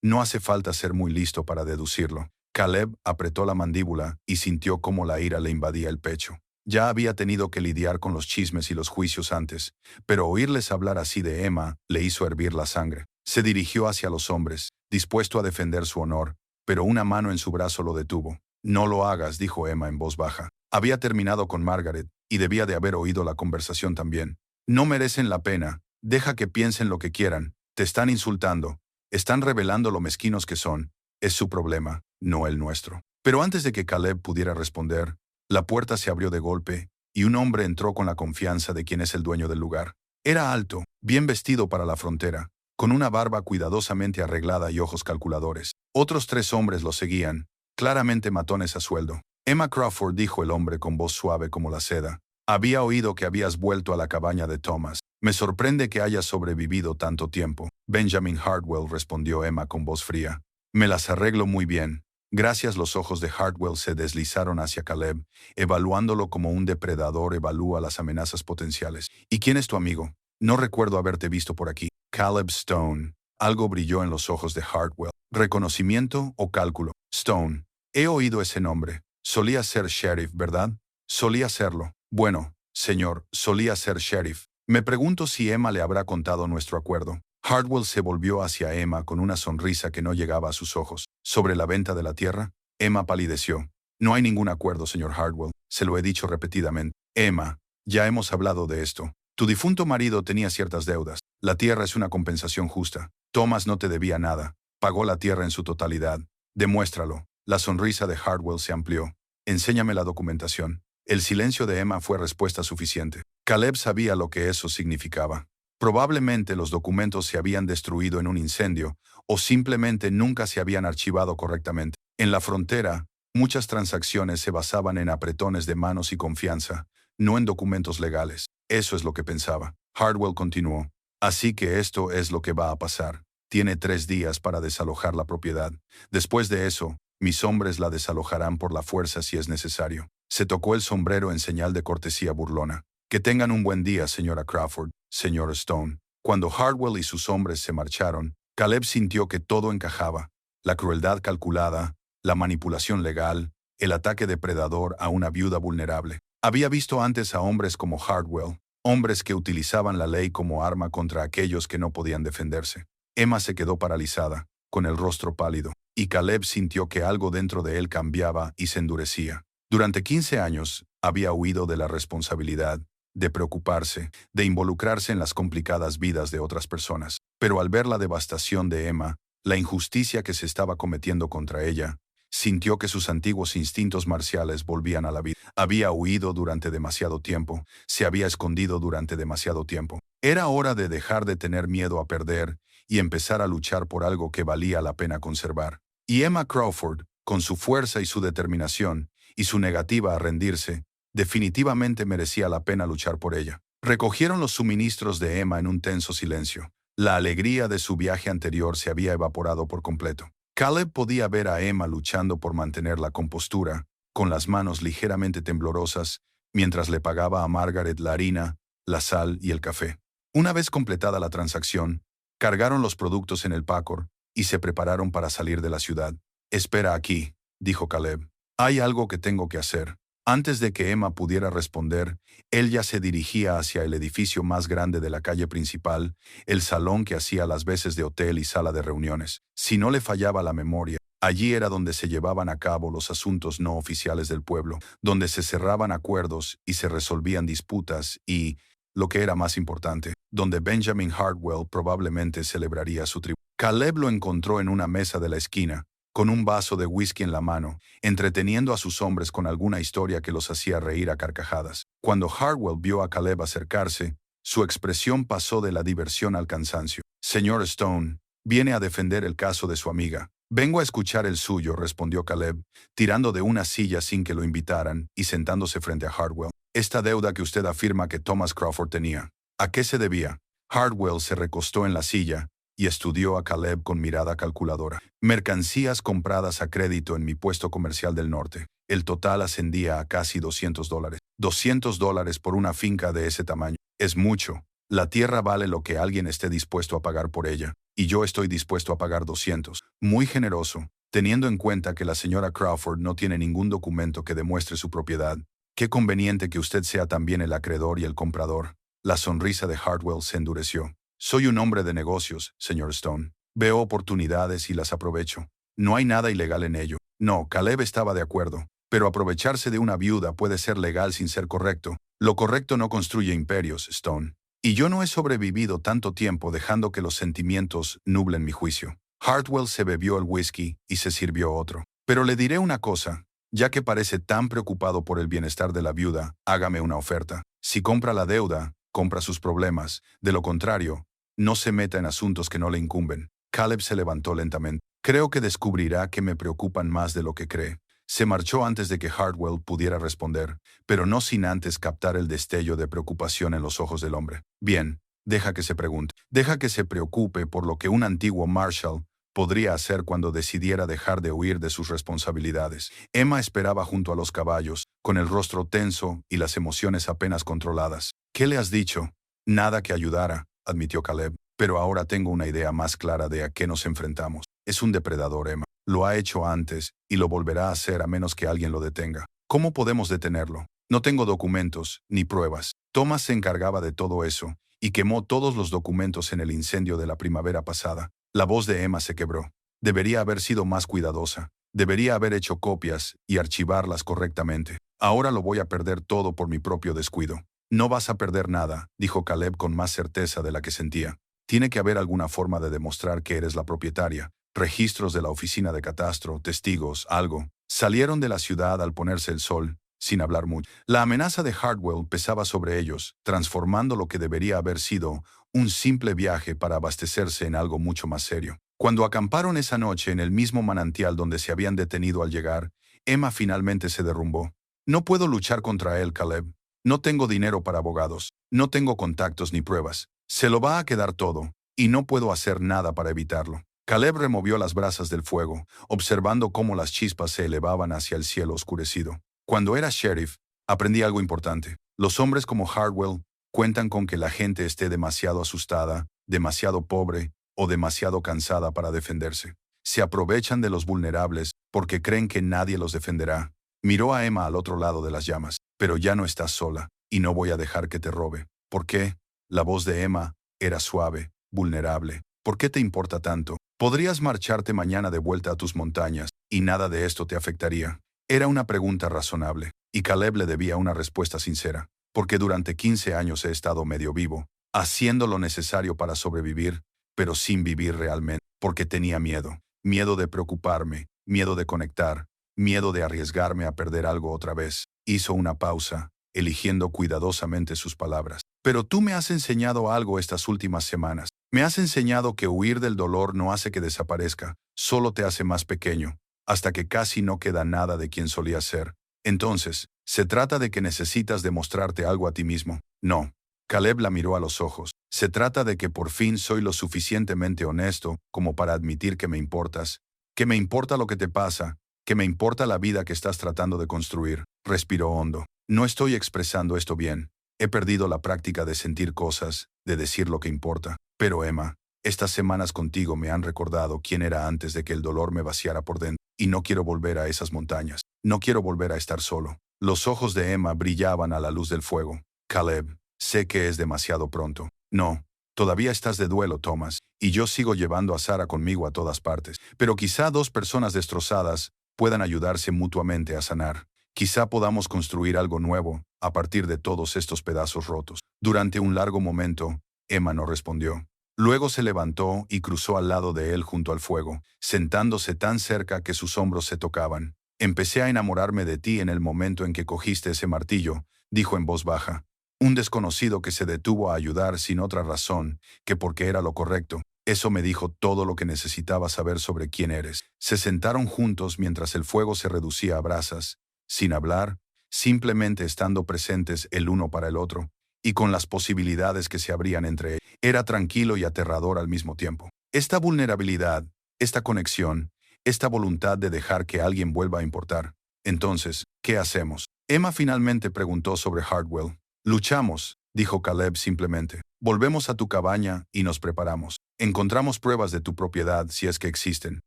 No hace falta ser muy listo para deducirlo. Caleb apretó la mandíbula y sintió cómo la ira le invadía el pecho. Ya había tenido que lidiar con los chismes y los juicios antes, pero oírles hablar así de Emma le hizo hervir la sangre. Se dirigió hacia los hombres, dispuesto a defender su honor, pero una mano en su brazo lo detuvo. No lo hagas, dijo Emma en voz baja. Había terminado con Margaret y debía de haber oído la conversación también. No merecen la pena. Deja que piensen lo que quieran. Te están insultando. Están revelando lo mezquinos que son. Es su problema, no el nuestro. Pero antes de que Caleb pudiera responder, la puerta se abrió de golpe y un hombre entró con la confianza de quien es el dueño del lugar. Era alto, bien vestido para la frontera, con una barba cuidadosamente arreglada y ojos calculadores. Otros 3 hombres lo seguían, claramente matones a sueldo. Emma Crawford, dijo el hombre con voz suave como la seda. Había oído que habías vuelto a la cabaña de Thomas. Me sorprende que hayas sobrevivido tanto tiempo. Benjamin Hartwell, respondió Emma con voz fría. Me las arreglo muy bien. Gracias. Los ojos de Hartwell se deslizaron hacia Caleb, evaluándolo como un depredador evalúa las amenazas potenciales. ¿Y quién es tu amigo? No recuerdo haberte visto por aquí. Caleb Stone. Algo brilló en los ojos de Hartwell. ¿Reconocimiento o cálculo? Stone. He oído ese nombre. Solía ser sheriff, ¿verdad? Solía serlo. Bueno, señor, solía ser sheriff. Me pregunto si Emma le habrá contado nuestro acuerdo. Hartwell se volvió hacia Emma con una sonrisa que no llegaba a sus ojos. ¿Sobre la venta de la tierra? Emma palideció. No hay ningún acuerdo, señor Hartwell. Se lo he dicho repetidamente. Emma, ya hemos hablado de esto. Tu difunto marido tenía ciertas deudas. La tierra es una compensación justa. Thomas no te debía nada. Pagó la tierra en su totalidad. Demuéstralo. La sonrisa de Hartwell se amplió. Enséñame la documentación. El silencio de Emma fue respuesta suficiente. Caleb sabía lo que eso significaba. Probablemente los documentos se habían destruido en un incendio o simplemente nunca se habían archivado correctamente. En la frontera, muchas transacciones se basaban en apretones de manos y confianza, no en documentos legales. Eso es lo que pensaba. Hartwell continuó. Así que esto es lo que va a pasar. Tiene 3 días para desalojar la propiedad. Después de eso, mis hombres la desalojarán por la fuerza si es necesario. Se tocó el sombrero en señal de cortesía burlona. Que tengan un buen día, señora Crawford, señor Stone. Cuando Hartwell y sus hombres se marcharon, Caleb sintió que todo encajaba. La crueldad calculada, la manipulación legal, el ataque depredador a una viuda vulnerable. Había visto antes a hombres como Hartwell, hombres que utilizaban la ley como arma contra aquellos que no podían defenderse. Emma se quedó paralizada, con el rostro pálido, y Caleb sintió que algo dentro de él cambiaba y se endurecía. Durante 15 años, había huido de la responsabilidad, de preocuparse, de involucrarse en las complicadas vidas de otras personas. Pero al ver la devastación de Emma, la injusticia que se estaba cometiendo contra ella, sintió que sus antiguos instintos marciales volvían a la vida. Había huido durante demasiado tiempo, se había escondido durante demasiado tiempo. Era hora de dejar de tener miedo a perder y empezar a luchar por algo que valía la pena conservar. Y Emma Crawford, con su fuerza y su determinación, y su negativa a rendirse, definitivamente merecía la pena luchar por ella. Recogieron los suministros de Emma en un tenso silencio. La alegría de su viaje anterior se había evaporado por completo. Caleb podía ver a Emma luchando por mantener la compostura, con las manos ligeramente temblorosas, mientras le pagaba a Margaret la harina, la sal y el café. Una vez completada la transacción, cargaron los productos en el Packard y se prepararon para salir de la ciudad. «Espera aquí», dijo Caleb. «Hay algo que tengo que hacer». Antes de que Emma pudiera responder, él ya se dirigía hacia el edificio más grande de la calle principal, el salón que hacía las veces de hotel y sala de reuniones. Si no le fallaba la memoria, allí era donde se llevaban a cabo los asuntos no oficiales del pueblo, donde se cerraban acuerdos y se resolvían disputas y, lo que era más importante, donde Benjamin Hartwell probablemente celebraría su triunfo. Caleb lo encontró en una mesa de la esquina, con un vaso de whisky en la mano, entreteniendo a sus hombres con alguna historia que los hacía reír a carcajadas. Cuando Hartwell vio a Caleb acercarse, su expresión pasó de la diversión al cansancio. «Señor Stone, viene a defender el caso de su amiga». «Vengo a escuchar el suyo», respondió Caleb, tirando de una silla sin que lo invitaran y sentándose frente a Hartwell. «Esta deuda que usted afirma que Thomas Crawford tenía, ¿a qué se debía?» Hartwell se recostó en la silla, y estudió a Caleb con mirada calculadora. Mercancías compradas a crédito en mi puesto comercial del norte. El total ascendía a casi $200. $200 por una finca de ese tamaño. Es mucho. La tierra vale lo que alguien esté dispuesto a pagar por ella, y yo estoy dispuesto a pagar 200. Muy generoso, teniendo en cuenta que la señora Crawford no tiene ningún documento que demuestre su propiedad. Qué conveniente que usted sea también el acreedor y el comprador. La sonrisa de Hartwell se endureció. Soy un hombre de negocios, señor Stone. Veo oportunidades y las aprovecho. No hay nada ilegal en ello. No, Caleb estaba de acuerdo. Pero aprovecharse de una viuda puede ser legal sin ser correcto. Lo correcto no construye imperios, Stone. Y yo no he sobrevivido tanto tiempo dejando que los sentimientos nublen mi juicio. Hartwell se bebió el whisky y se sirvió otro. Pero le diré una cosa. Ya que parece tan preocupado por el bienestar de la viuda, hágame una oferta. Si compra la deuda, compra sus problemas. De lo contrario, no se meta en asuntos que no le incumben. Caleb se levantó lentamente. Creo que descubrirá que me preocupan más de lo que cree. Se marchó antes de que Hartwell pudiera responder, pero no sin antes captar el destello de preocupación en los ojos del hombre. Bien, deja que se pregunte. Deja que se preocupe por lo que un antiguo Marshal podría hacer cuando decidiera dejar de huir de sus responsabilidades. Emma esperaba junto a los caballos, con el rostro tenso y las emociones apenas controladas. ¿Qué le has dicho? Nada que ayudara, admitió Caleb, pero ahora tengo una idea más clara de a qué nos enfrentamos. Es un depredador, Emma. Lo ha hecho antes y lo volverá a hacer a menos que alguien lo detenga. ¿Cómo podemos detenerlo? No tengo documentos ni pruebas. Thomas se encargaba de todo eso y quemó todos los documentos en el incendio de la primavera pasada. La voz de Emma se quebró. Debería haber sido más cuidadosa. Debería haber hecho copias y archivarlas correctamente. Ahora lo voy a perder todo por mi propio descuido. No vas a perder nada, dijo Caleb con más certeza de la que sentía. Tiene que haber alguna forma de demostrar que eres la propietaria. Registros de la oficina de catastro, testigos, algo. Salieron de la ciudad al ponerse el sol, sin hablar mucho. La amenaza de Hartwell pesaba sobre ellos, transformando lo que debería haber sido un simple viaje para abastecerse en algo mucho más serio. Cuando acamparon esa noche en el mismo manantial donde se habían detenido al llegar, Emma finalmente se derrumbó. No puedo luchar contra él, Caleb. No tengo dinero para abogados. No tengo contactos ni pruebas. Se lo va a quedar todo, y no puedo hacer nada para evitarlo. Caleb removió las brasas del fuego, observando cómo las chispas se elevaban hacia el cielo oscurecido. Cuando era sheriff, aprendí algo importante. Los hombres como Hartwell cuentan con que la gente esté demasiado asustada, demasiado pobre o demasiado cansada para defenderse. Se aprovechan de los vulnerables porque creen que nadie los defenderá. Miró a Emma al otro lado de las llamas. Pero ya no estás sola, y no voy a dejar que te robe. ¿Por qué? La voz de Emma era suave, vulnerable. ¿Por qué te importa tanto? Podrías marcharte mañana de vuelta a tus montañas, y nada de esto te afectaría. Era una pregunta razonable, y Caleb le debía una respuesta sincera, porque durante 15 años he estado medio vivo, haciendo lo necesario para sobrevivir, pero sin vivir realmente, porque tenía miedo. Miedo de preocuparme, miedo de conectar, miedo de arriesgarme a perder algo otra vez. Hizo una pausa, eligiendo cuidadosamente sus palabras. Pero tú me has enseñado algo estas últimas semanas. Me has enseñado que huir del dolor no hace que desaparezca, solo te hace más pequeño, hasta que casi no queda nada de quien solías ser. Entonces, ¿se trata de que necesitas demostrarte algo a ti mismo? No. Caleb la miró a los ojos. Se trata de que por fin soy lo suficientemente honesto como para admitir que me importas, que me importa lo que te pasa, que me importa la vida que estás tratando de construir. Respiró hondo. No estoy expresando esto bien. He perdido la práctica de sentir cosas, de decir lo que importa. Pero Emma, estas semanas contigo me han recordado quién era antes de que el dolor me vaciara por dentro. Y no quiero volver a esas montañas. No quiero volver a estar solo. Los ojos de Emma brillaban a la luz del fuego. Caleb, sé que es demasiado pronto. No. Todavía estás de duelo, Thomas, y yo sigo llevando a Sarah conmigo a todas partes. Pero quizá dos personas destrozadas puedan ayudarse mutuamente a sanar. Quizá podamos construir algo nuevo a partir de todos estos pedazos rotos. Durante un largo momento, Emma no respondió. Luego se levantó y cruzó al lado de él junto al fuego, sentándose tan cerca que sus hombros se tocaban. Empecé a enamorarme de ti en el momento en que cogiste ese martillo, dijo en voz baja. Un desconocido que se detuvo a ayudar sin otra razón que porque era lo correcto. Eso me dijo todo lo que necesitaba saber sobre quién eres. Se sentaron juntos mientras el fuego se reducía a brasas, sin hablar, simplemente estando presentes el uno para el otro, y con las posibilidades que se abrían entre ellos. Era tranquilo y aterrador al mismo tiempo. Esta vulnerabilidad, esta conexión, esta voluntad de dejar que alguien vuelva a importar. Entonces, ¿qué hacemos? Emma finalmente preguntó sobre Hartwell. Luchamos, dijo Caleb simplemente. Volvemos a tu cabaña y nos preparamos. Encontramos pruebas de tu propiedad si es que existen.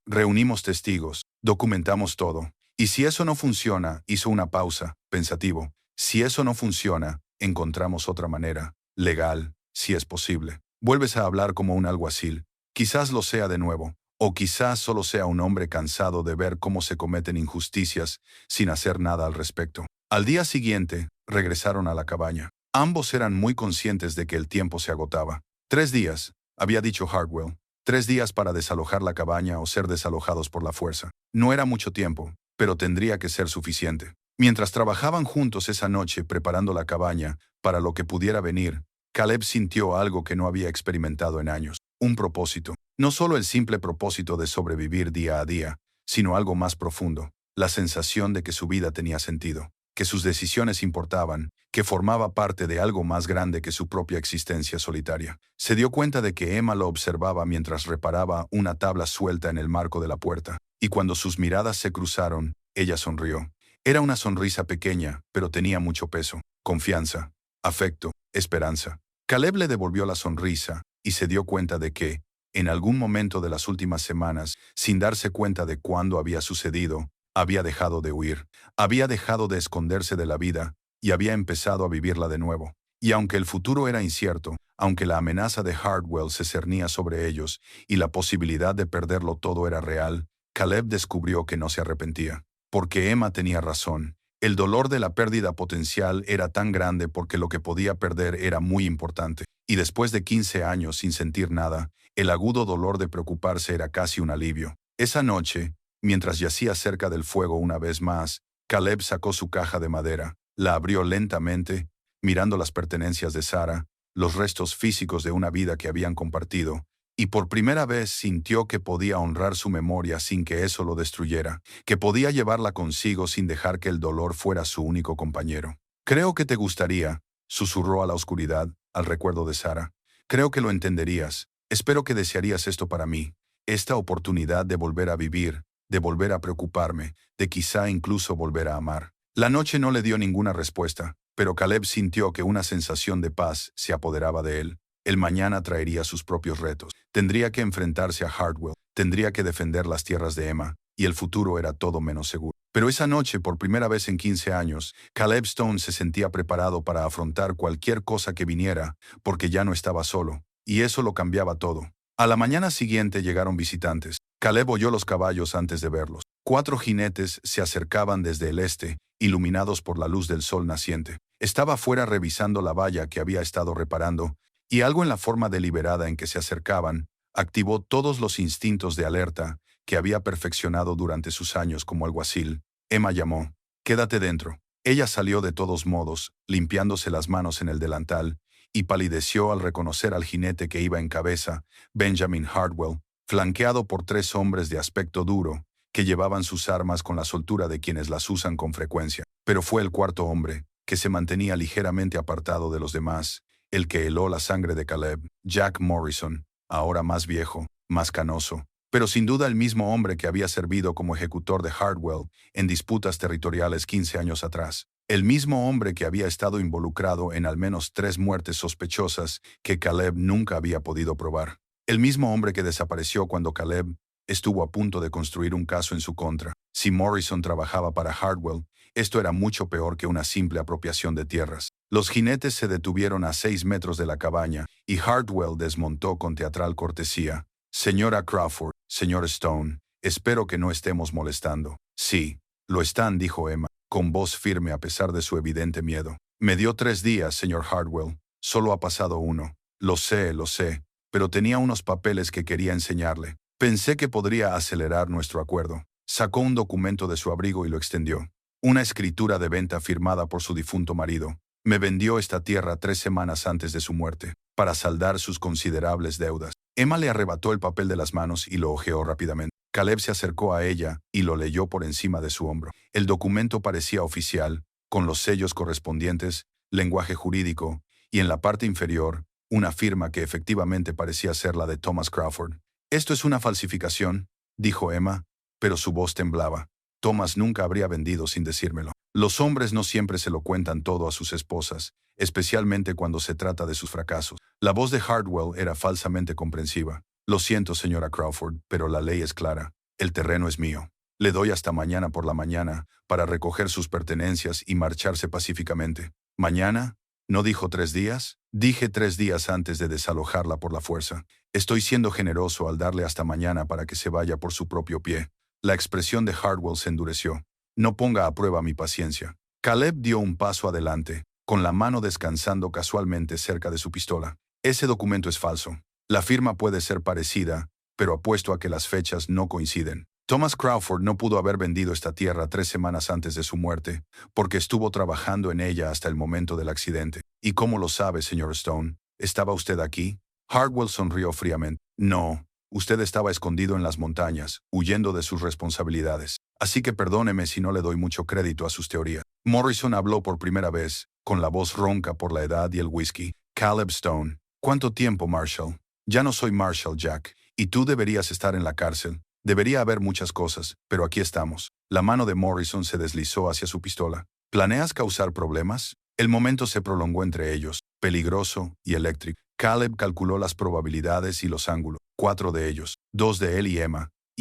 Reunimos testigos. Documentamos todo. Y si eso no funciona, hizo una pausa, pensativo. Si eso no funciona, encontramos otra manera, legal, si es posible. Vuelves a hablar como un alguacil. Quizás lo sea de nuevo. O quizás solo sea un hombre cansado de ver cómo se cometen injusticias sin hacer nada al respecto. Al día siguiente, regresaron a la cabaña. Ambos eran muy conscientes de que el tiempo se agotaba. 3 días, había dicho Hartwell. 3 días para desalojar la cabaña o ser desalojados por la fuerza. No era mucho tiempo, pero tendría que ser suficiente. Mientras trabajaban juntos esa noche preparando la cabaña para lo que pudiera venir, Caleb sintió algo que no había experimentado en años. Un propósito. No solo el simple propósito de sobrevivir día a día, sino algo más profundo. La sensación de que su vida tenía sentido, que sus decisiones importaban, que formaba parte de algo más grande que su propia existencia solitaria. Se dio cuenta de que Emma lo observaba mientras reparaba una tabla suelta en el marco de la puerta, y cuando sus miradas se cruzaron, ella sonrió. Era una sonrisa pequeña, pero tenía mucho peso, confianza, afecto, esperanza. Caleb le devolvió la sonrisa y se dio cuenta de que, en algún momento de las últimas semanas, sin darse cuenta de cuándo había sucedido, había dejado de huir, había dejado de esconderse de la vida y había empezado a vivirla de nuevo. Y aunque el futuro era incierto, aunque la amenaza de Hartwell se cernía sobre ellos y la posibilidad de perderlo todo era real, Caleb descubrió que no se arrepentía. Porque Emma tenía razón. El dolor de la pérdida potencial era tan grande porque lo que podía perder era muy importante. Y después de 15 años sin sentir nada, el agudo dolor de preocuparse era casi un alivio. Esa noche, mientras yacía cerca del fuego una vez más, Caleb sacó su caja de madera, la abrió lentamente, mirando las pertenencias de Sarah, los restos físicos de una vida que habían compartido, y por primera vez sintió que podía honrar su memoria sin que eso lo destruyera, que podía llevarla consigo sin dejar que el dolor fuera su único compañero. «Creo que te gustaría», susurró a la oscuridad, al recuerdo de Sarah. «Creo que lo entenderías. Espero que desearías esto para mí. Esta oportunidad de volver a vivir, de volver a preocuparme, de quizá incluso volver a amar». La noche no le dio ninguna respuesta, pero Caleb sintió que una sensación de paz se apoderaba de él. El mañana traería sus propios retos. Tendría que enfrentarse a Hartwell, tendría que defender las tierras de Emma, y el futuro era todo menos seguro. Pero esa noche, por primera vez en 15 años, Caleb Stone se sentía preparado para afrontar cualquier cosa que viniera, porque ya no estaba solo, y eso lo cambiaba todo. A la mañana siguiente llegaron visitantes. Caleb oyó los caballos antes de verlos. 4 jinetes se acercaban desde el este, iluminados por la luz del sol naciente. Estaba afuera revisando la valla que había estado reparando, y algo en la forma deliberada en que se acercaban activó todos los instintos de alerta que había perfeccionado durante sus años como alguacil. Emma llamó. «Quédate dentro». Ella salió de todos modos, limpiándose las manos en el delantal, y palideció al reconocer al jinete que iba en cabeza, Benjamin Hartwell, flanqueado por 3 hombres de aspecto duro, que llevaban sus armas con la soltura de quienes las usan con frecuencia. Pero fue el 4.º hombre, que se mantenía ligeramente apartado de los demás, el que heló la sangre de Caleb, Jack Morrison, ahora más viejo, más canoso, pero sin duda el mismo hombre que había servido como ejecutor de Hartwell en disputas territoriales 15 años atrás. El mismo hombre que había estado involucrado en al menos 3 muertes sospechosas que Caleb nunca había podido probar. El mismo hombre que desapareció cuando Caleb estuvo a punto de construir un caso en su contra. Si Morrison trabajaba para Hartwell, esto era mucho peor que una simple apropiación de tierras. Los jinetes se detuvieron a 6 metros de la cabaña y Hartwell desmontó con teatral cortesía. «Señora Crawford, señor Stone, espero que no estemos molestando». «Sí, lo están», dijo Emma, con voz firme a pesar de su evidente miedo. «Me dio 3 días, señor Hartwell. Solo ha pasado 1. Lo sé, pero tenía unos papeles que quería enseñarle. Pensé que podría acelerar nuestro acuerdo». Sacó un documento de su abrigo y lo extendió. Una escritura de venta firmada por su difunto marido. «Me vendió esta tierra 3 semanas antes de su muerte, para saldar sus considerables deudas». Emma le arrebató el papel de las manos y lo hojeó rápidamente. Caleb se acercó a ella y lo leyó por encima de su hombro. El documento parecía oficial, con los sellos correspondientes, lenguaje jurídico, y en la parte inferior, una firma que efectivamente parecía ser la de Thomas Crawford. Esto es una falsificación, dijo Emma, pero su voz temblaba. Thomas nunca habría vendido sin decírmelo. Los hombres no siempre se lo cuentan todo a sus esposas, especialmente cuando se trata de sus fracasos. La voz de Hardwell era falsamente comprensiva. Lo siento, señora Crawford, pero la ley es clara. El terreno es mío. Le doy hasta mañana por la mañana para recoger sus pertenencias y marcharse pacíficamente. ¿Mañana? ¿No dijo 3 días? Dije 3 días antes de desalojarla por la fuerza. Estoy siendo generoso al darle hasta mañana para que se vaya por su propio pie. La expresión de Hardwell se endureció. No ponga a prueba mi paciencia. Caleb dio un paso adelante, con la mano descansando casualmente cerca de su pistola. Ese documento es falso. La firma puede ser parecida, pero apuesto a que las fechas no coinciden. Thomas Crawford no pudo haber vendido esta tierra 3 semanas antes de su muerte, porque estuvo trabajando en ella hasta el momento del accidente. ¿Y cómo lo sabe, señor Stone? ¿Estaba usted aquí? Hardwell sonrió fríamente. No, usted estaba escondido en las montañas, huyendo de sus responsabilidades. Así que perdóneme si no le doy mucho crédito a sus teorías. Morrison habló por primera vez, con la voz ronca por la edad y el whisky. Caleb Stone. ¿Cuánto tiempo, Marshall? Ya no soy Marshall, Jack, y tú deberías estar en la cárcel. Debería haber muchas cosas, pero aquí estamos. La mano de Morrison se deslizó hacia su pistola. ¿Planeas causar problemas? El momento se prolongó entre ellos, peligroso y eléctrico. Caleb calculó las probabilidades y los ángulos. 4 de ellos, 2 de él y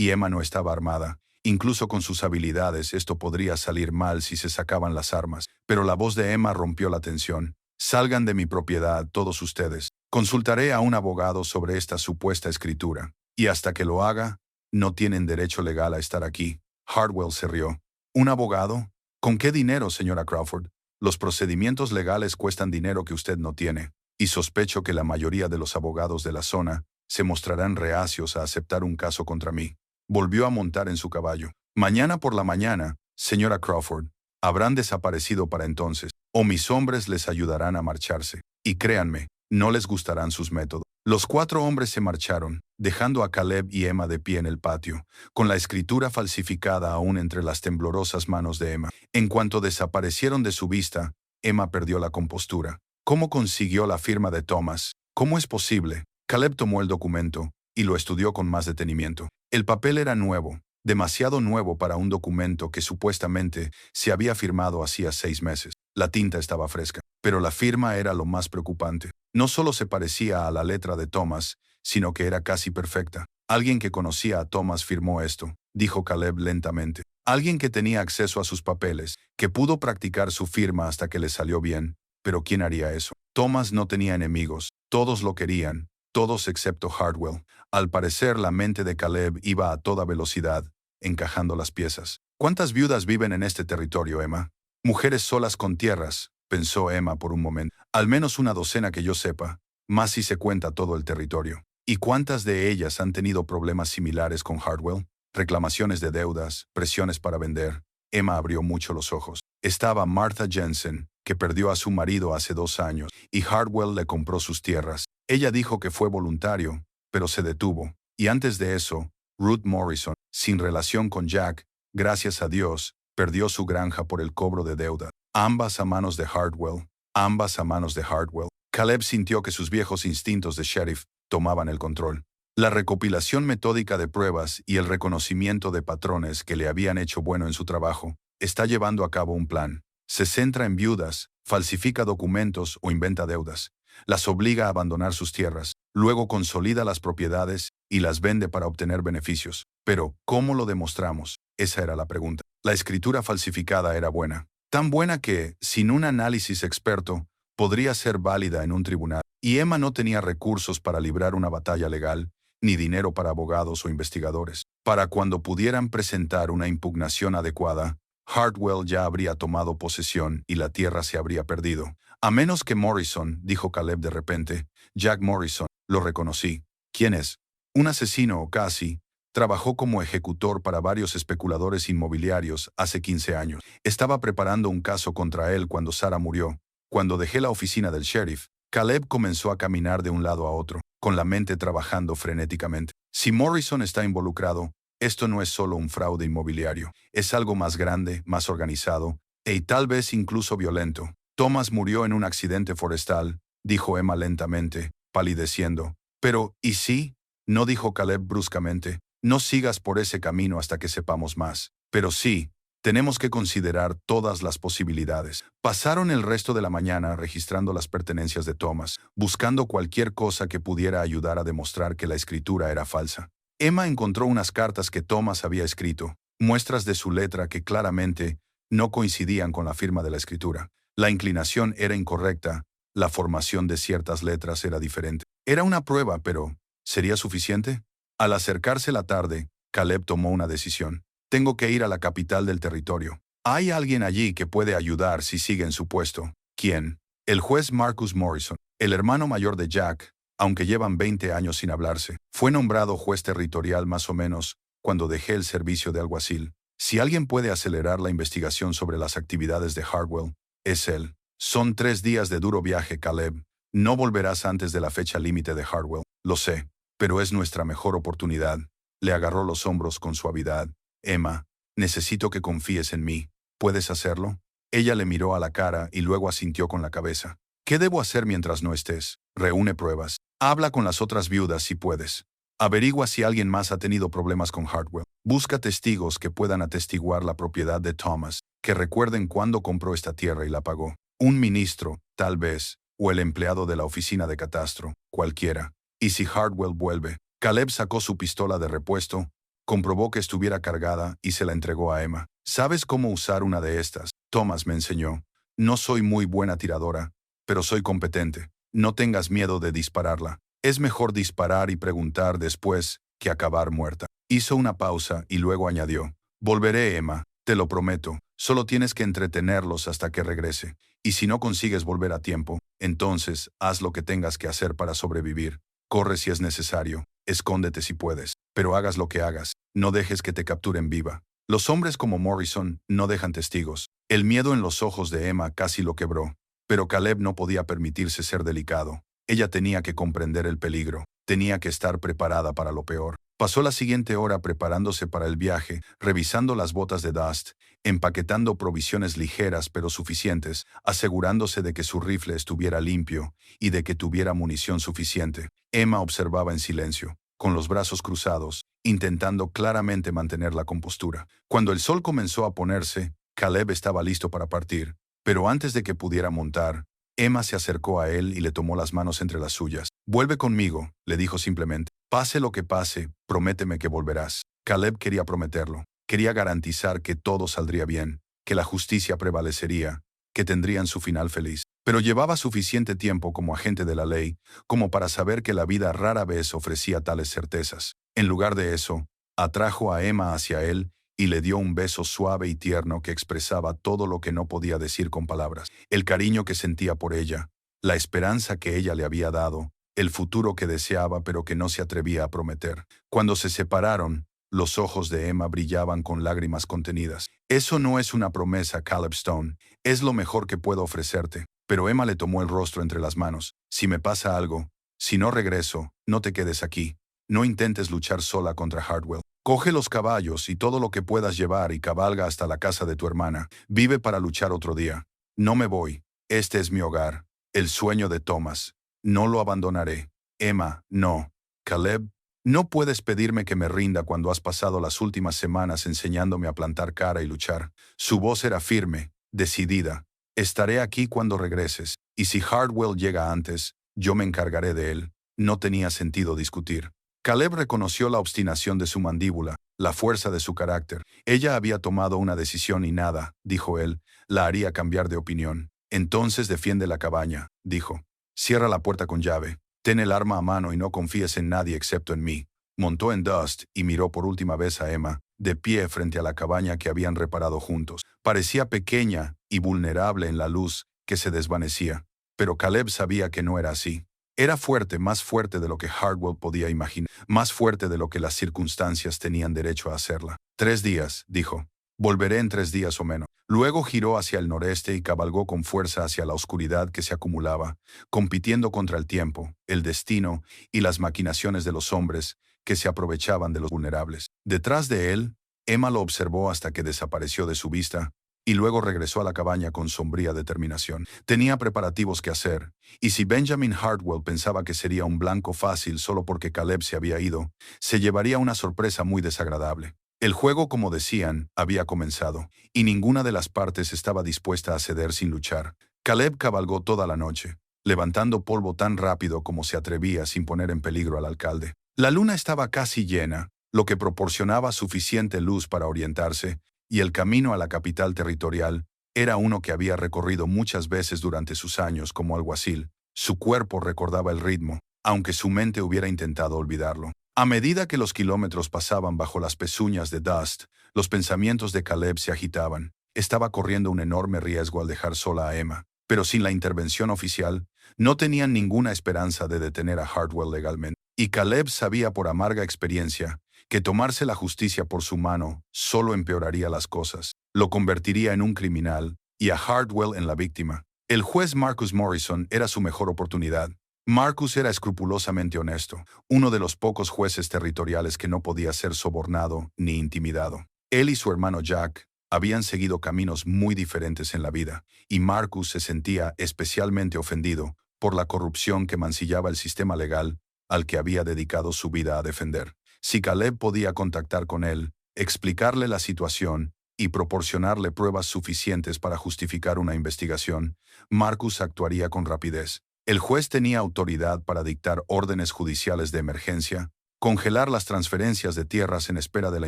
Emma no estaba armada. Incluso con sus habilidades esto podría salir mal si se sacaban las armas. Pero la voz de Emma rompió la tensión. Salgan de mi propiedad, todos ustedes. Consultaré a un abogado sobre esta supuesta escritura. Y hasta que lo haga, no tienen derecho legal a estar aquí. Hardwell se rió. ¿Un abogado? ¿Con qué dinero, señora Crawford? Los procedimientos legales cuestan dinero que usted no tiene, y sospecho que la mayoría de los abogados de la zona se mostrarán reacios a aceptar un caso contra mí. Volvió a montar en su caballo. Mañana por la mañana, señora Crawford, habrán desaparecido para entonces, o mis hombres les ayudarán a marcharse. Y créanme, no les gustarán sus métodos. Los 4 hombres se marcharon, dejando a Caleb y Emma de pie en el patio, con la escritura falsificada aún entre las temblorosas manos de Emma. En cuanto desaparecieron de su vista, Emma perdió la compostura. ¿Cómo consiguió la firma de Thomas? ¿Cómo es posible? Caleb tomó el documento y lo estudió con más detenimiento. El papel era nuevo, demasiado nuevo para un documento que supuestamente se había firmado hacía 6 meses. La tinta estaba fresca, pero la firma era lo más preocupante. No solo se parecía a la letra de Thomas, sino que era casi perfecta. Alguien que conocía a Thomas firmó esto, dijo Caleb lentamente. Alguien que tenía acceso a sus papeles, que pudo practicar su firma hasta que le salió bien. Pero ¿quién haría eso? Thomas no tenía enemigos, todos lo querían, todos excepto Hardwell. Al parecer la mente de Caleb iba a toda velocidad, encajando las piezas. ¿Cuántas viudas viven en este territorio, Emma? Mujeres solas con tierras, pensó Emma por un momento. Al menos una docena que yo sepa, más si se cuenta todo el territorio. ¿Y cuántas de ellas han tenido problemas similares con Hardwell? Reclamaciones de deudas, presiones para vender. Emma abrió mucho los ojos. Estaba Martha Jensen, que perdió a su marido hace 2 años, y Hardwell le compró sus tierras. Ella dijo que fue voluntario, pero se detuvo. Y antes de eso, Ruth Morrison, sin relación con Jack, gracias a Dios, perdió su granja por el cobro de deuda. Ambas a manos de Hardwell. Ambas a manos de Hardwell. Caleb sintió que sus viejos instintos de sheriff tomaban el control. La recopilación metódica de pruebas y el reconocimiento de patrones que le habían hecho bueno en su trabajo, está llevando a cabo un plan. Se centra en viudas, falsifica documentos o inventa deudas. Las obliga a abandonar sus tierras, luego consolida las propiedades y las vende para obtener beneficios. Pero, ¿cómo lo demostramos? Esa era la pregunta. La escritura falsificada era buena. Tan buena que, sin un análisis experto, podría ser válida en un tribunal. Y Emma no tenía recursos para librar una batalla legal, ni dinero para abogados o investigadores. Para cuando pudieran presentar una impugnación adecuada, Hardwell ya habría tomado posesión y la tierra se habría perdido. A menos que Morrison, dijo Caleb de repente. Jack Morrison, lo reconocí. ¿Quién es? Un asesino o casi. Trabajó como ejecutor para varios especuladores inmobiliarios hace 15 años. Estaba preparando un caso contra él cuando Sarah murió. Cuando dejé la oficina del sheriff, Caleb comenzó a caminar de un lado a otro, con la mente trabajando frenéticamente. Si Morrison está involucrado, esto no es solo un fraude inmobiliario. Es algo más grande, más organizado, y tal vez incluso violento. Thomas murió en un accidente forestal, dijo Emma lentamente, palideciendo. Pero, ¿y sí? No, dijo Caleb bruscamente. No sigas por ese camino hasta que sepamos más. Pero sí, tenemos que considerar todas las posibilidades. Pasaron el resto de la mañana registrando las pertenencias de Thomas, buscando cualquier cosa que pudiera ayudar a demostrar que la escritura era falsa. Emma encontró unas cartas que Thomas había escrito, muestras de su letra que claramente no coincidían con la firma de la escritura. La inclinación era incorrecta, la formación de ciertas letras era diferente. Era una prueba, pero ¿sería suficiente? Al acercarse la tarde, Caleb tomó una decisión. Tengo que ir a la capital del territorio. Hay alguien allí que puede ayudar si sigue en su puesto. ¿Quién? El juez Marcus Morrison, el hermano mayor de Jack, aunque llevan 20 años sin hablarse. Fue nombrado juez territorial más o menos cuando dejé el servicio de alguacil. Si alguien puede acelerar la investigación sobre las actividades de Hardwell, es él. Son 3 días de duro viaje, Caleb. No volverás antes de la fecha límite de Hardwell. Lo sé, pero es nuestra mejor oportunidad. Le agarró los hombros con suavidad. Emma, necesito que confíes en mí. ¿Puedes hacerlo? Ella le miró a la cara y luego asintió con la cabeza. ¿Qué debo hacer mientras no estés? Reúne pruebas. Habla con las otras viudas si puedes. Averigua si alguien más ha tenido problemas con Hardwell. Busca testigos que puedan atestiguar la propiedad de Thomas, que recuerden cuándo compró esta tierra y la pagó. Un ministro, tal vez, o el empleado de la oficina de catastro, cualquiera. ¿Y si Hardwell vuelve? Caleb sacó su pistola de repuesto, comprobó que estuviera cargada y se la entregó a Emma. ¿Sabes cómo usar una de estas? Thomas me enseñó. No soy muy buena tiradora, pero soy competente. No tengas miedo de dispararla. Es mejor disparar y preguntar después que acabar muerta. Hizo una pausa y luego añadió. Volveré, Emma, te lo prometo. Solo tienes que entretenerlos hasta que regrese. Y si no consigues volver a tiempo, entonces haz lo que tengas que hacer para sobrevivir. Corre si es necesario. Escóndete si puedes. Pero hagas lo que hagas, no dejes que te capturen viva. Los hombres como Morrison no dejan testigos. El miedo en los ojos de Emma casi lo quebró. Pero Caleb no podía permitirse ser delicado. Ella tenía que comprender el peligro. Tenía que estar preparada para lo peor. Pasó la siguiente hora preparándose para el viaje, revisando las botas de Dust, empaquetando provisiones ligeras pero suficientes, asegurándose de que su rifle estuviera limpio y de que tuviera munición suficiente. Emma observaba en silencio, con los brazos cruzados, intentando claramente mantener la compostura. Cuando el sol comenzó a ponerse, Caleb estaba listo para partir, pero antes de que pudiera montar, Emma se acercó a él y le tomó las manos entre las suyas. «Vuelve conmigo», le dijo simplemente. «Pase lo que pase, prométeme que volverás». Caleb quería prometerlo. Quería garantizar que todo saldría bien, que la justicia prevalecería, que tendrían su final feliz. Pero llevaba suficiente tiempo como agente de la ley como para saber que la vida rara vez ofrecía tales certezas. En lugar de eso, atrajo a Emma hacia él y le dio un beso suave y tierno que expresaba todo lo que no podía decir con palabras. El cariño que sentía por ella, la esperanza que ella le había dado, el futuro que deseaba pero que no se atrevía a prometer. Cuando se separaron, los ojos de Emma brillaban con lágrimas contenidas. «Eso no es una promesa, Caleb Stone. Es lo mejor que puedo ofrecerte». Pero Emma le tomó el rostro entre las manos. «Si me pasa algo, si no regreso, no te quedes aquí. No intentes luchar sola contra Hardwell. Coge los caballos y todo lo que puedas llevar y cabalga hasta la casa de tu hermana. Vive para luchar otro día. No me voy. Este es mi hogar. El sueño de Thomas. No lo abandonaré». «Emma, no». «Caleb, no puedes pedirme que me rinda cuando has pasado las últimas semanas enseñándome a plantar cara y luchar». Su voz era firme, decidida. «Estaré aquí cuando regreses, y si Hardwell llega antes, yo me encargaré de él». No tenía sentido discutir. Caleb reconoció la obstinación de su mandíbula, la fuerza de su carácter. Ella había tomado una decisión y nada, dijo él, la haría cambiar de opinión. «Entonces defiende la cabaña», dijo. «Cierra la puerta con llave. Ten el arma a mano y no confíes en nadie excepto en mí». Montó en Dust y miró por última vez a Emma, de pie frente a la cabaña que habían reparado juntos. Parecía pequeña y vulnerable en la luz que se desvanecía, pero Caleb sabía que no era así. Era fuerte, más fuerte de lo que Hardwell podía imaginar, más fuerte de lo que las circunstancias tenían derecho a hacerla. 3 días, dijo. «Volveré en 3 días o menos». Luego giró hacia el noreste y cabalgó con fuerza hacia la oscuridad que se acumulaba, compitiendo contra el tiempo, el destino y las maquinaciones de los hombres que se aprovechaban de los vulnerables. Detrás de él, Emma lo observó hasta que desapareció de su vista, y luego regresó a la cabaña con sombría determinación. Tenía preparativos que hacer, y si Benjamin Hartwell pensaba que sería un blanco fácil solo porque Caleb se había ido, se llevaría una sorpresa muy desagradable. El juego, como decían, había comenzado, y ninguna de las partes estaba dispuesta a ceder sin luchar. Caleb cabalgó toda la noche, levantando polvo tan rápido como se atrevía sin poner en peligro al alcalde. La luna estaba casi llena, lo que proporcionaba suficiente luz para orientarse, y el camino a la capital territorial era uno que había recorrido muchas veces durante sus años como alguacil. Su cuerpo recordaba el ritmo, aunque su mente hubiera intentado olvidarlo. A medida que los kilómetros pasaban bajo las pezuñas de Dust, los pensamientos de Caleb se agitaban. Estaba corriendo un enorme riesgo al dejar sola a Emma, pero sin la intervención oficial, no tenían ninguna esperanza de detener a Hartwell legalmente. Y Caleb sabía por amarga experiencia que tomarse la justicia por su mano solo empeoraría las cosas, lo convertiría en un criminal y a Hartwell en la víctima. El juez Marcus Morrison era su mejor oportunidad. Marcus era escrupulosamente honesto, uno de los pocos jueces territoriales que no podía ser sobornado ni intimidado. Él y su hermano Jack habían seguido caminos muy diferentes en la vida, y Marcus se sentía especialmente ofendido por la corrupción que mancillaba el sistema legal al que había dedicado su vida a defender. Si Caleb podía contactar con él, explicarle la situación y proporcionarle pruebas suficientes para justificar una investigación, Marcus actuaría con rapidez. El juez tenía autoridad para dictar órdenes judiciales de emergencia, congelar las transferencias de tierras en espera de la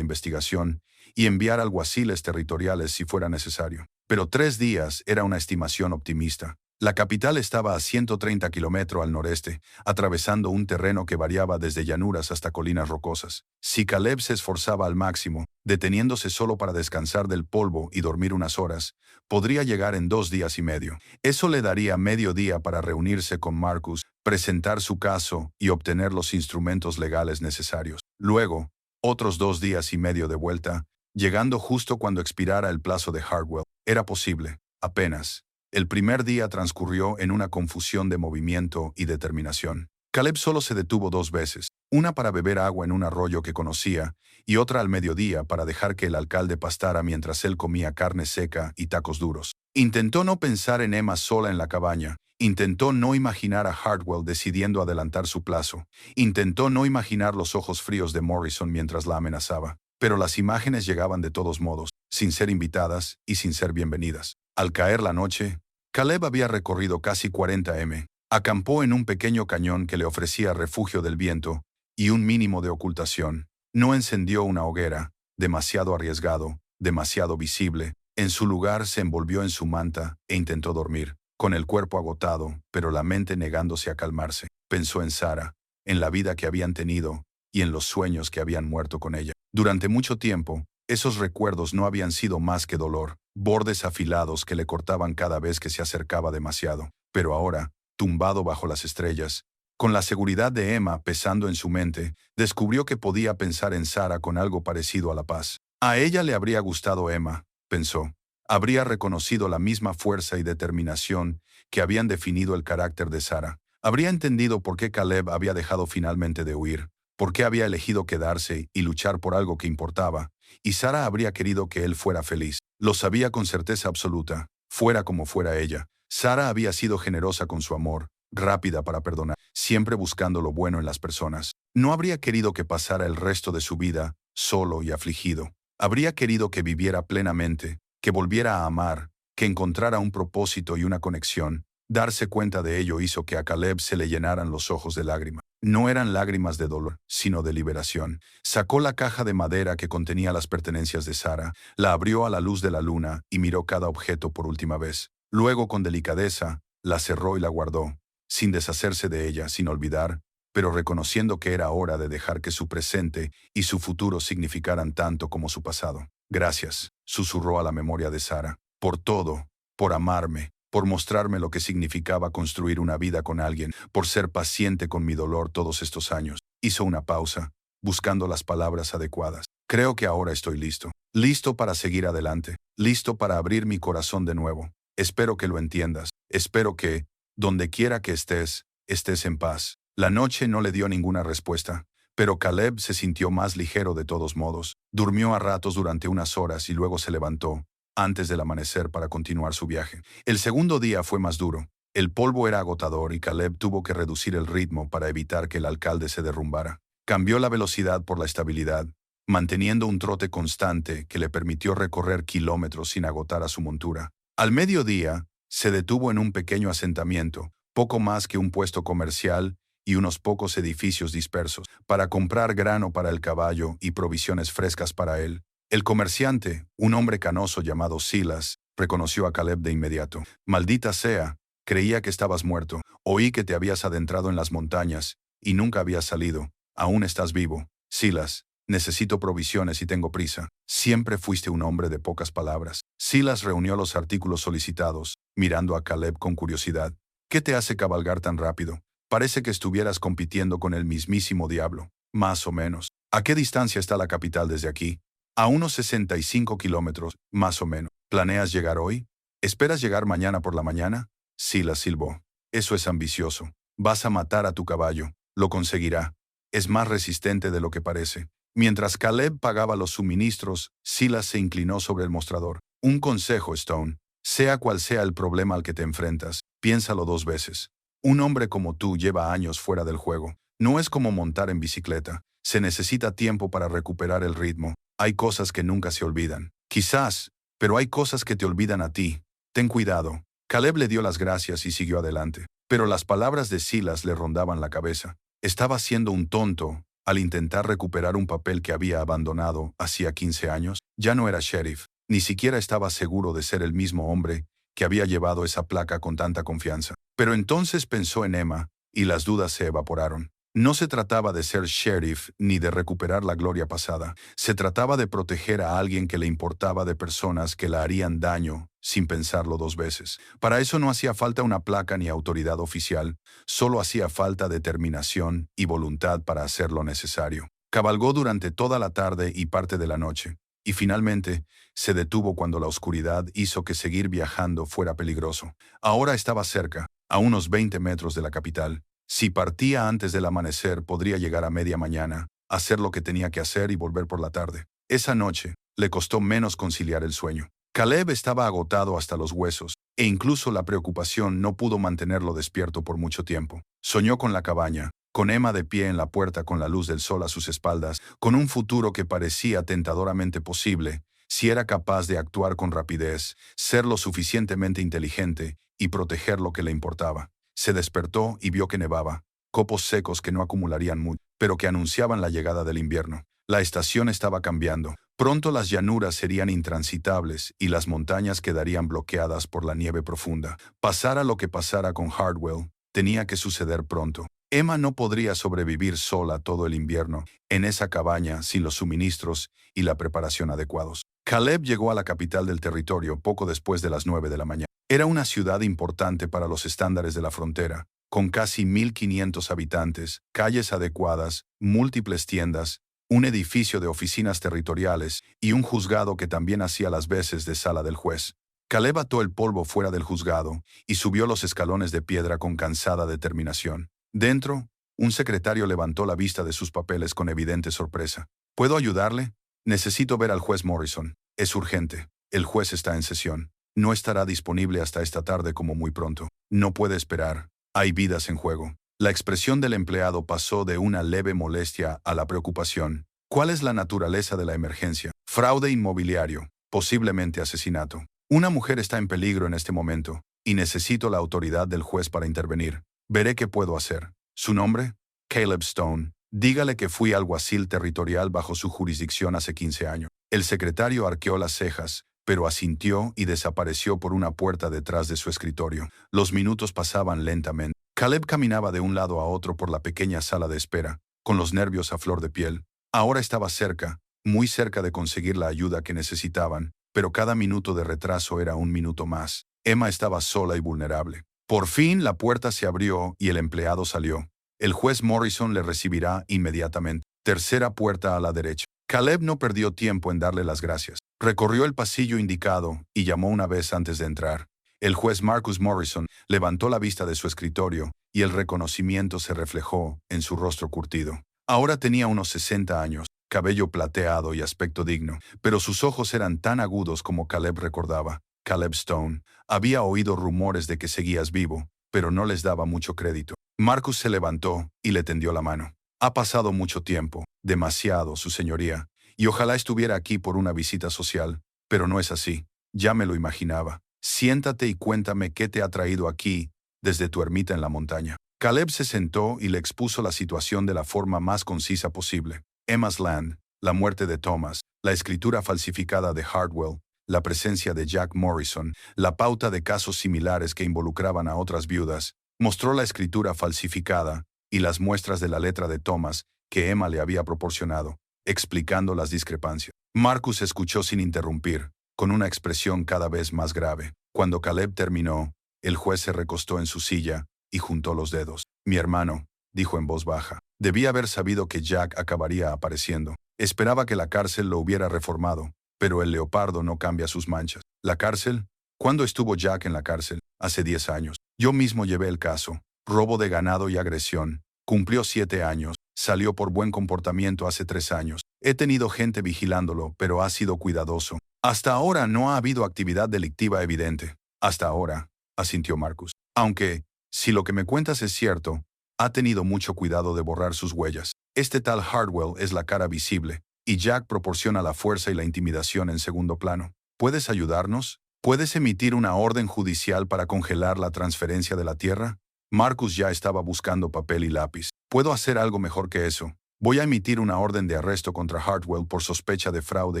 investigación y enviar alguaciles territoriales si fuera necesario. Pero 3 días era una estimación optimista. La capital estaba a 130 kilómetros al noreste, atravesando un terreno que variaba desde llanuras hasta colinas rocosas. Si Caleb se esforzaba al máximo, deteniéndose solo para descansar del polvo y dormir unas horas, podría llegar en 2 días y medio. Eso le daría medio día para reunirse con Marcus, presentar su caso y obtener los instrumentos legales necesarios. Luego, otros 2 días y medio de vuelta, llegando justo cuando expirara el plazo de Hartwell. Era posible, apenas. El primer día transcurrió en una confusión de movimiento y determinación. Caleb solo se detuvo 2 veces, una para beber agua en un arroyo que conocía y otra al mediodía para dejar que el alcalde pastara mientras él comía carne seca y tacos duros. Intentó no pensar en Emma sola en la cabaña, intentó no imaginar a Hartwell decidiendo adelantar su plazo, intentó no imaginar los ojos fríos de Morrison mientras la amenazaba, pero las imágenes llegaban de todos modos, sin ser invitadas y sin ser bienvenidas. Al caer la noche, Caleb había recorrido casi 40 m. Acampó en un pequeño cañón que le ofrecía refugio del viento y un mínimo de ocultación. No encendió una hoguera, demasiado arriesgado, demasiado visible. En su lugar se envolvió en su manta e intentó dormir, con el cuerpo agotado, pero la mente negándose a calmarse. Pensó en Sarah, en la vida que habían tenido y en los sueños que habían muerto con ella. Durante mucho tiempo, esos recuerdos no habían sido más que dolor, bordes afilados que le cortaban cada vez que se acercaba demasiado. Pero ahora, tumbado bajo las estrellas, con la seguridad de Emma pesando en su mente, descubrió que podía pensar en Sarah con algo parecido a la paz. A ella le habría gustado Emma, pensó. Habría reconocido la misma fuerza y determinación que habían definido el carácter de Sarah. Habría entendido por qué Caleb había dejado finalmente de huir, por qué había elegido quedarse y luchar por algo que importaba, y Sarah habría querido que él fuera feliz. Lo sabía con certeza absoluta, fuera como fuera ella. Sarah había sido generosa con su amor, rápida para perdonar, siempre buscando lo bueno en las personas. No habría querido que pasara el resto de su vida solo y afligido. Habría querido que viviera plenamente, que volviera a amar, que encontrara un propósito y una conexión. Darse cuenta de ello hizo que a Caleb se le llenaran los ojos de lágrimas. No eran lágrimas de dolor, sino de liberación. Sacó la caja de madera que contenía las pertenencias de Sarah, la abrió a la luz de la luna y miró cada objeto por última vez. Luego, con delicadeza, la cerró y la guardó, sin deshacerse de ella, sin olvidar, pero reconociendo que era hora de dejar que su presente y su futuro significaran tanto como su pasado. Gracias, susurró a la memoria de Sarah, por todo, por amarme, por mostrarme lo que significaba construir una vida con alguien, por ser paciente con mi dolor todos estos años. Hizo una pausa, buscando las palabras adecuadas. Creo que ahora estoy listo. Listo para seguir adelante. Listo para abrir mi corazón de nuevo. Espero que lo entiendas. Espero que, donde quiera que estés, estés en paz. La noche no le dio ninguna respuesta, pero Caleb se sintió más ligero de todos modos. Durmió a ratos durante unas horas y luego se levantó, antes del amanecer para continuar su viaje. El segundo día fue más duro. El polvo era agotador y Caleb tuvo que reducir el ritmo para evitar que el alcalde se derrumbara. Cambió la velocidad por la estabilidad, manteniendo un trote constante que le permitió recorrer kilómetros sin agotar a su montura. Al mediodía, se detuvo en un pequeño asentamiento, poco más que un puesto comercial y unos pocos edificios dispersos, para comprar grano para el caballo y provisiones frescas para él. El comerciante, un hombre canoso llamado Silas, reconoció a Caleb de inmediato. «Maldita sea, creía que estabas muerto. Oí que te habías adentrado en las montañas y nunca habías salido. Aún estás vivo. Silas, necesito provisiones y tengo prisa». Siempre fuiste un hombre de pocas palabras. Silas reunió los artículos solicitados, mirando a Caleb con curiosidad. «¿Qué te hace cabalgar tan rápido? Parece que estuvieras compitiendo con el mismísimo diablo». «Más o menos». «¿A qué distancia está la capital desde aquí?» «A unos 65 kilómetros, más o menos». «¿Planeas llegar hoy? ¿Esperas llegar mañana por la mañana?» Silas silbó. «Eso es ambicioso. Vas a matar a tu caballo. Lo conseguirá. Es más resistente de lo que parece». Mientras Caleb pagaba los suministros, Silas se inclinó sobre el mostrador. «Un consejo, Stone. Sea cual sea el problema al que te enfrentas, piénsalo 2 veces. Un hombre como tú lleva años fuera del juego. No es como montar en bicicleta. Se necesita tiempo para recuperar el ritmo. Hay cosas que nunca se olvidan. Quizás, pero hay cosas que te olvidan a ti. Ten cuidado». Caleb le dio las gracias y siguió adelante. Pero las palabras de Silas le rondaban la cabeza. Estaba siendo un tonto al intentar recuperar un papel que había abandonado hacía 15 años. Ya no era sheriff. Ni siquiera estaba seguro de ser el mismo hombre que había llevado esa placa con tanta confianza. Pero entonces pensó en Emma, y las dudas se evaporaron. No se trataba de ser sheriff ni de recuperar la gloria pasada. Se trataba de proteger a alguien que le importaba de personas que la harían daño sin pensarlo 2 veces. Para eso no hacía falta una placa ni autoridad oficial, solo hacía falta determinación y voluntad para hacer lo necesario. Cabalgó durante toda la tarde y parte de la noche, y finalmente se detuvo cuando la oscuridad hizo que seguir viajando fuera peligroso. Ahora estaba cerca, a unos 20 metros de la capital. Si partía antes del amanecer, podría llegar a media mañana, hacer lo que tenía que hacer y volver por la tarde. Esa noche le costó menos conciliar el sueño. Caleb estaba agotado hasta los huesos, e incluso la preocupación no pudo mantenerlo despierto por mucho tiempo. Soñó con la cabaña, con Emma de pie en la puerta con la luz del sol a sus espaldas, con un futuro que parecía tentadoramente posible, si era capaz de actuar con rapidez, ser lo suficientemente inteligente y proteger lo que le importaba. Se despertó y vio que nevaba, copos secos que no acumularían mucho, pero que anunciaban la llegada del invierno. La estación estaba cambiando. Pronto las llanuras serían intransitables y las montañas quedarían bloqueadas por la nieve profunda. Pasara lo que pasara con Hardwell, tenía que suceder pronto. Emma no podría sobrevivir sola todo el invierno en esa cabaña sin los suministros y la preparación adecuados. Caleb llegó a la capital del territorio poco después de las 9 de la mañana. Era una ciudad importante para los estándares de la frontera, con casi 1.500 habitantes, calles adecuadas, múltiples tiendas, un edificio de oficinas territoriales y un juzgado que también hacía las veces de sala del juez. Caleb ató el polvo fuera del juzgado y subió los escalones de piedra con cansada determinación. Dentro, un secretario levantó la vista de sus papeles con evidente sorpresa. «¿Puedo ayudarle? Necesito ver al juez Morrison. Es urgente. El juez está en sesión. No estará disponible hasta esta tarde como muy pronto. No puede esperar. Hay vidas en juego». La expresión del empleado pasó de una leve molestia a la preocupación. «¿Cuál es la naturaleza de la emergencia?» «Fraude inmobiliario. Posiblemente asesinato. Una mujer está en peligro en este momento, y necesito la autoridad del juez para intervenir. Veré qué puedo hacer». «¿Su nombre?» «Caleb Stone. Dígale que fui alguacil territorial bajo su jurisdicción hace 15 años». El secretario arqueó las cejas, pero asintió y desapareció por una puerta detrás de su escritorio. Los minutos pasaban lentamente. Caleb caminaba de un lado a otro por la pequeña sala de espera, con los nervios a flor de piel. Ahora estaba cerca, muy cerca de conseguir la ayuda que necesitaban, pero cada minuto de retraso era un minuto más. Emma estaba sola y vulnerable. Por fin la puerta se abrió y el empleado salió. «El juez Morrison le recibirá inmediatamente. Tercera puerta a la derecha». Caleb no perdió tiempo en darle las gracias. Recorrió el pasillo indicado y llamó una vez antes de entrar. El juez Marcus Morrison levantó la vista de su escritorio y el reconocimiento se reflejó en su rostro curtido. Ahora tenía unos 60 años. cabello plateado y aspecto digno, pero sus ojos eran tan agudos como Caleb recordaba. Caleb Stone. Había oído rumores de que seguías vivo, pero no les daba mucho crédito. Marcus se levantó y le tendió la mano. Ha pasado mucho tiempo, demasiado, su señoría, y ojalá estuviera aquí por una visita social, pero no es así. Ya me lo imaginaba. Siéntate y cuéntame qué te ha traído aquí, desde tu ermita en la montaña. Caleb se sentó y le expuso la situación de la forma más concisa posible. Emma's Land, la muerte de Thomas, la escritura falsificada de Hardwell, la presencia de Jack Morrison, la pauta de casos similares que involucraban a otras viudas, mostró la escritura falsificada y las muestras de la letra de Thomas que Emma le había proporcionado, explicando las discrepancias. Marcus escuchó sin interrumpir, con una expresión cada vez más grave. Cuando Caleb terminó, el juez se recostó en su silla y juntó los dedos. Mi hermano, dijo en voz baja, debía haber sabido que Jack acabaría apareciendo. Esperaba que la cárcel lo hubiera reformado, pero el leopardo no cambia sus manchas. ¿La cárcel? ¿Cuándo estuvo Jack en la cárcel? Hace 10 años. Yo mismo llevé el caso. Robo de ganado y agresión. Cumplió 7 años. Salió por buen comportamiento hace 3 años. He tenido gente vigilándolo, pero ha sido cuidadoso. Hasta ahora no ha habido actividad delictiva evidente. Hasta ahora, asintió Marcus. Aunque, si lo que me cuentas es cierto, ha tenido mucho cuidado de borrar sus huellas. Este tal Hardwell es la cara visible, y Jack proporciona la fuerza y la intimidación en segundo plano. ¿Puedes ayudarnos? ¿Puedes emitir una orden judicial para congelar la transferencia de la tierra? Marcus ya estaba buscando papel y lápiz. Puedo hacer algo mejor que eso. Voy a emitir una orden de arresto contra Hardwell por sospecha de fraude